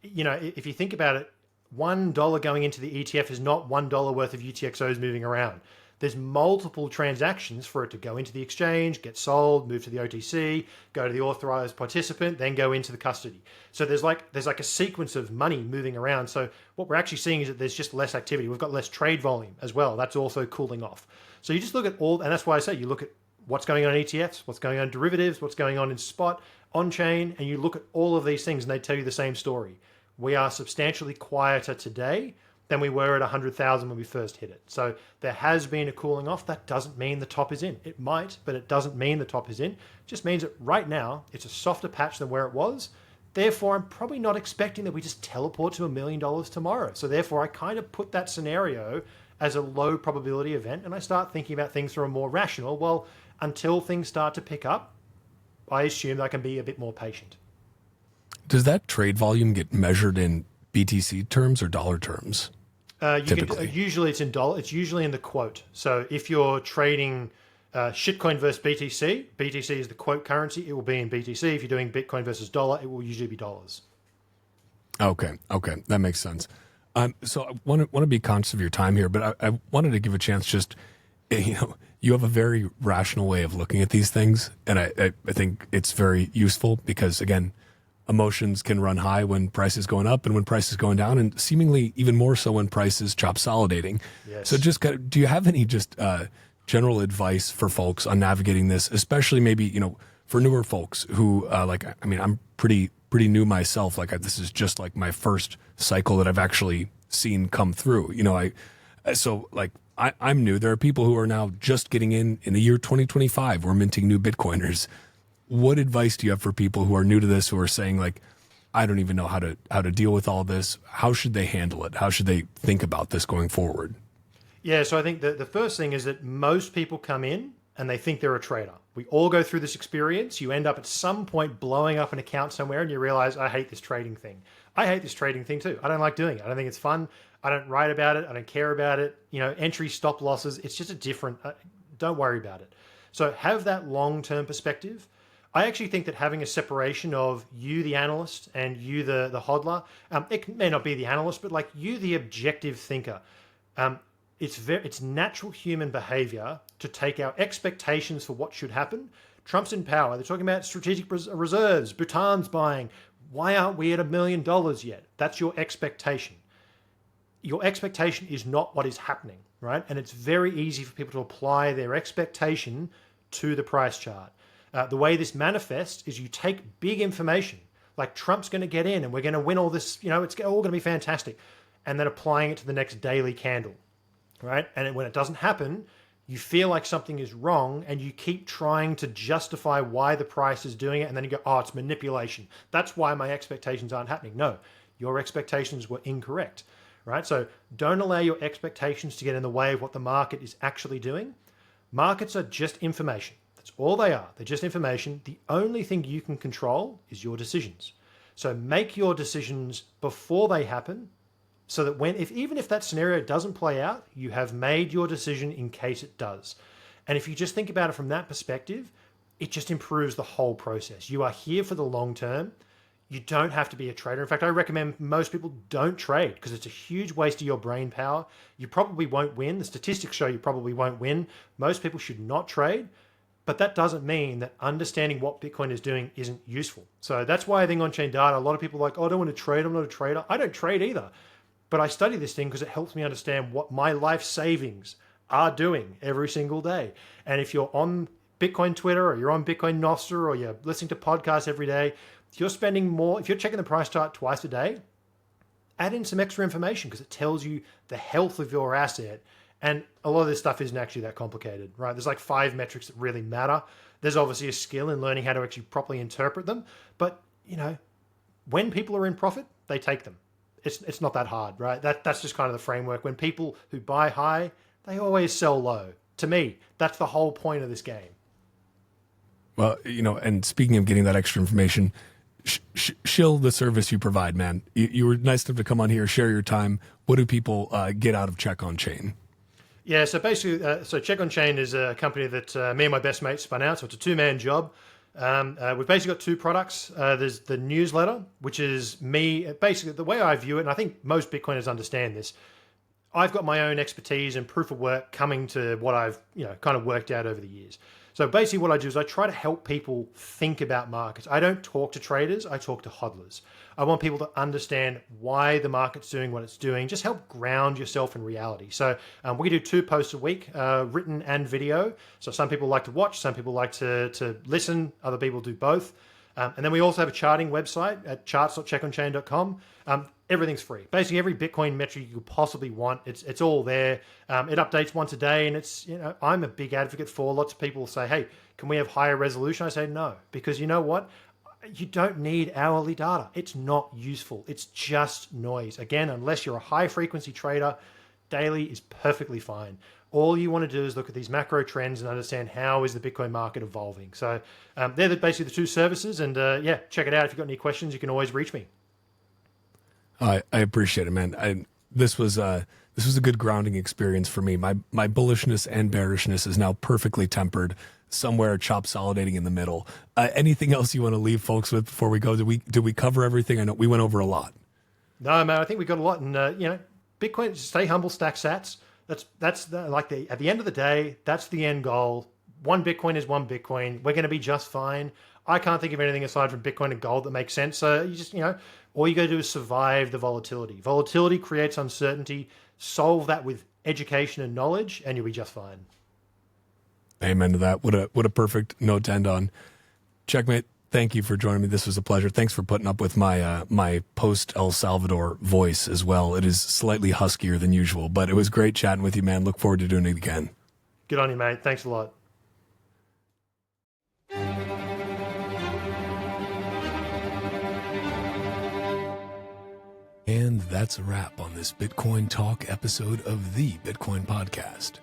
if you think about it, $1 going into the ETF is not $1 worth of UTXOs moving around. There's multiple transactions for it to go into the exchange, get sold, move to the OTC, go to the authorized participant, then go into the custody. So there's like a sequence of money moving around. So what we're actually seeing is that there's just less activity. We've got less trade volume as well. That's also cooling off. So you just look at all, and that's why I say you look at what's going on in ETFs, what's going on in derivatives, what's going on in spot, on-chain, and you look at all of these things and they tell you the same story. We are substantially quieter today than we were at 100,000 when we first hit it. So there has been a cooling off. That doesn't mean the top is in. It might, but it doesn't mean the top is in. It just means that right now it's a softer patch than where it was. Therefore, I'm probably not expecting that we just teleport to $1 million tomorrow. So therefore, I kind of put that scenario as a low probability event, and I start thinking about things from a more rational, well, until things start to pick up, I assume that I can be a bit more patient. Does that trade volume get measured in BTC terms or dollar terms? Usually it's in dollar. It's usually in the quote. So if you're trading shitcoin versus BTC, BTC is the quote currency. It will be in BTC. If you're doing Bitcoin versus dollar, it will usually be dollars. Okay, that makes sense. So I want to be conscious of your time here, but I wanted to give a chance. Just you have a very rational way of looking at these things, and I think it's very useful because again, emotions can run high when price is going up and when price is going down, and seemingly even more so when price is chopsolidating. Yes. So just do you have any just general advice for folks on navigating this, especially maybe, for newer folks who I'm pretty new myself. This is just like my first cycle that I've actually seen come through. I'm new. There are people who are now just getting in the year 2025. We're minting new Bitcoiners. What advice do you have for people who are new to this, who are saying I don't even know how to deal with all this? How should they handle it? How should they think about this going forward? Yeah, so I think the first thing is that most people come in and they think they're a trader. We all go through this experience. You end up at some point blowing up an account somewhere and you realize, I hate this trading thing. I hate this trading thing too. I don't like doing it. I don't think it's fun. I don't write about it. I don't care about it. Entry, stop losses. It's just a different, don't worry about it. So have that long-term perspective. I actually think that having a separation of you, the analyst, and you, the hodler, it may not be the analyst, but you, the objective thinker, it's natural human behavior to take our expectations for what should happen. Trump's in power. They're talking about strategic reserves, Bhutan's buying. Why aren't we at $1 million yet? That's your expectation. Your expectation is not what is happening, right? And it's very easy for people to apply their expectation to the price chart. The way this manifests is you take big information, like Trump's going to get in and we're going to win all this, it's all going to be fantastic, and then applying it to the next daily candle, right? And when it doesn't happen, you feel like something is wrong and you keep trying to justify why the price is doing it, and then you go, oh, it's manipulation. That's why my expectations aren't happening. No, your expectations were incorrect, right? So don't allow your expectations to get in the way of what the market is actually doing. Markets are just information. That's all they are. They're just information. The only thing you can control is your decisions. So make your decisions before they happen, so that even if that scenario doesn't play out, you have made your decision in case it does. And if you just think about it from that perspective, it just improves the whole process. You are here for the long term. You don't have to be a trader. In fact, I recommend most people don't trade because it's a huge waste of your brain power. You probably won't win. The statistics show you probably won't win. Most people should not trade. But that doesn't mean that understanding what Bitcoin is doing isn't useful. So that's why I think on-chain data, a lot of people are like, oh, I don't want to trade. I'm not a trader. I don't trade either. But I study this thing because it helps me understand what my life savings are doing every single day. And if you're on Bitcoin Twitter or you're on Bitcoin Nostr or you're listening to podcasts every day, if you're spending more, if you're checking the price chart twice a day, add in some extra information because it tells you the health of your asset. And a lot of this stuff isn't actually that complicated, right? There's 5 metrics that really matter. There's obviously a skill in learning how to actually properly interpret them. But, when people are in profit, they take them. It's not that hard, right? That's just kind of the framework. When people who buy high, they always sell low. To me, that's the whole point of this game. Well, and speaking of getting that extra information, shill the service you provide, man. You were nice enough to come on here, share your time. What do people get out of Check on Chain? Yeah, so basically, so Check on Chain is a company that me and my best mate spun out. So it's a two-man job. We've basically got two products. There's the newsletter, which is me. Basically, the way I view it, and I think most Bitcoiners understand this, I've got my own expertise and proof of work coming to what I've kind of worked out over the years. So basically what I do is I try to help people think about markets. I don't talk to traders, I talk to hodlers. I want people to understand why the market's doing what it's doing. Just help ground yourself in reality. So we do 2 posts a week, written and video. So some people like to watch, some people like to listen, other people do both. And then we also have a charting website at charts.checkonchain.com. Everything's free. Basically, every Bitcoin metric you could possibly want, it's all there. It updates once a day, and it's I'm a big advocate for. Lots of people say, "Hey, can we have higher resolution?" I say no, because you know what? You don't need hourly data. It's not useful. It's just noise. Again, unless you're a high frequency trader, daily is perfectly fine. All you want to do is look at these macro trends and understand how is the Bitcoin market evolving. So they're basically the 2 services. And yeah, check it out. If you've got any questions, you can always reach me. I appreciate it, man. This was a good grounding experience for me. My bullishness and bearishness is now perfectly tempered, somewhere chopsolidating in the middle. Anything else you want to leave folks with before we go? Did we cover everything? I know we went over a lot. No, man, I think we got a lot. And Bitcoin, stay humble, stack sats. At the end of the day, that's the end goal. One Bitcoin is one Bitcoin. We're going to be just fine. I can't think of anything aside from Bitcoin and gold that makes sense. So you just, all you got to do is survive the volatility. Volatility creates uncertainty. Solve that with education and knowledge, and you'll be just fine. Amen to that. What a perfect note to end on. Checkmate, thank you for joining me. This was a pleasure. Thanks for putting up with my post El Salvador voice as well. It is slightly huskier than usual, but it was great chatting with you, man. Look forward to doing it again. Good on you, mate. Thanks a lot. And that's a wrap on this Bitcoin Talk episode of the Bitcoin Podcast.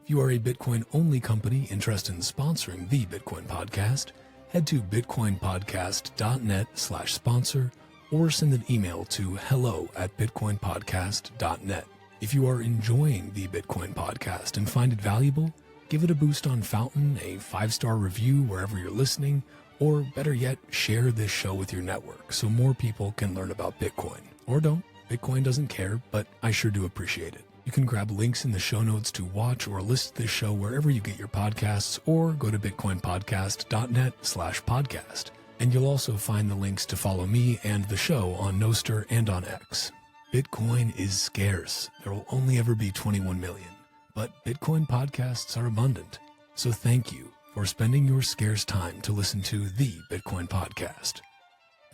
If you are a Bitcoin-only company interested in sponsoring the Bitcoin Podcast, head to bitcoinpodcast.net/sponsor or send an email to hello@bitcoinpodcast.net. If you are enjoying the Bitcoin Podcast and find it valuable, give it a boost on Fountain, a 5-star review wherever you're listening, or better yet, share this show with your network so more people can learn about Bitcoin. Or don't. Bitcoin doesn't care, but I sure do appreciate it. You can grab links in the show notes to watch or listen to this show wherever you get your podcasts, or go to bitcoinpodcast.net/podcast. And you'll also find the links to follow me and the show on Nostr and on X. Bitcoin is scarce. There will only ever be 21 million, but Bitcoin podcasts are abundant. So thank you for spending your scarce time to listen to the Bitcoin Podcast.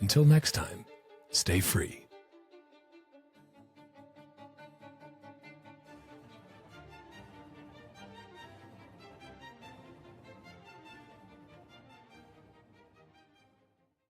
Until next time, stay free.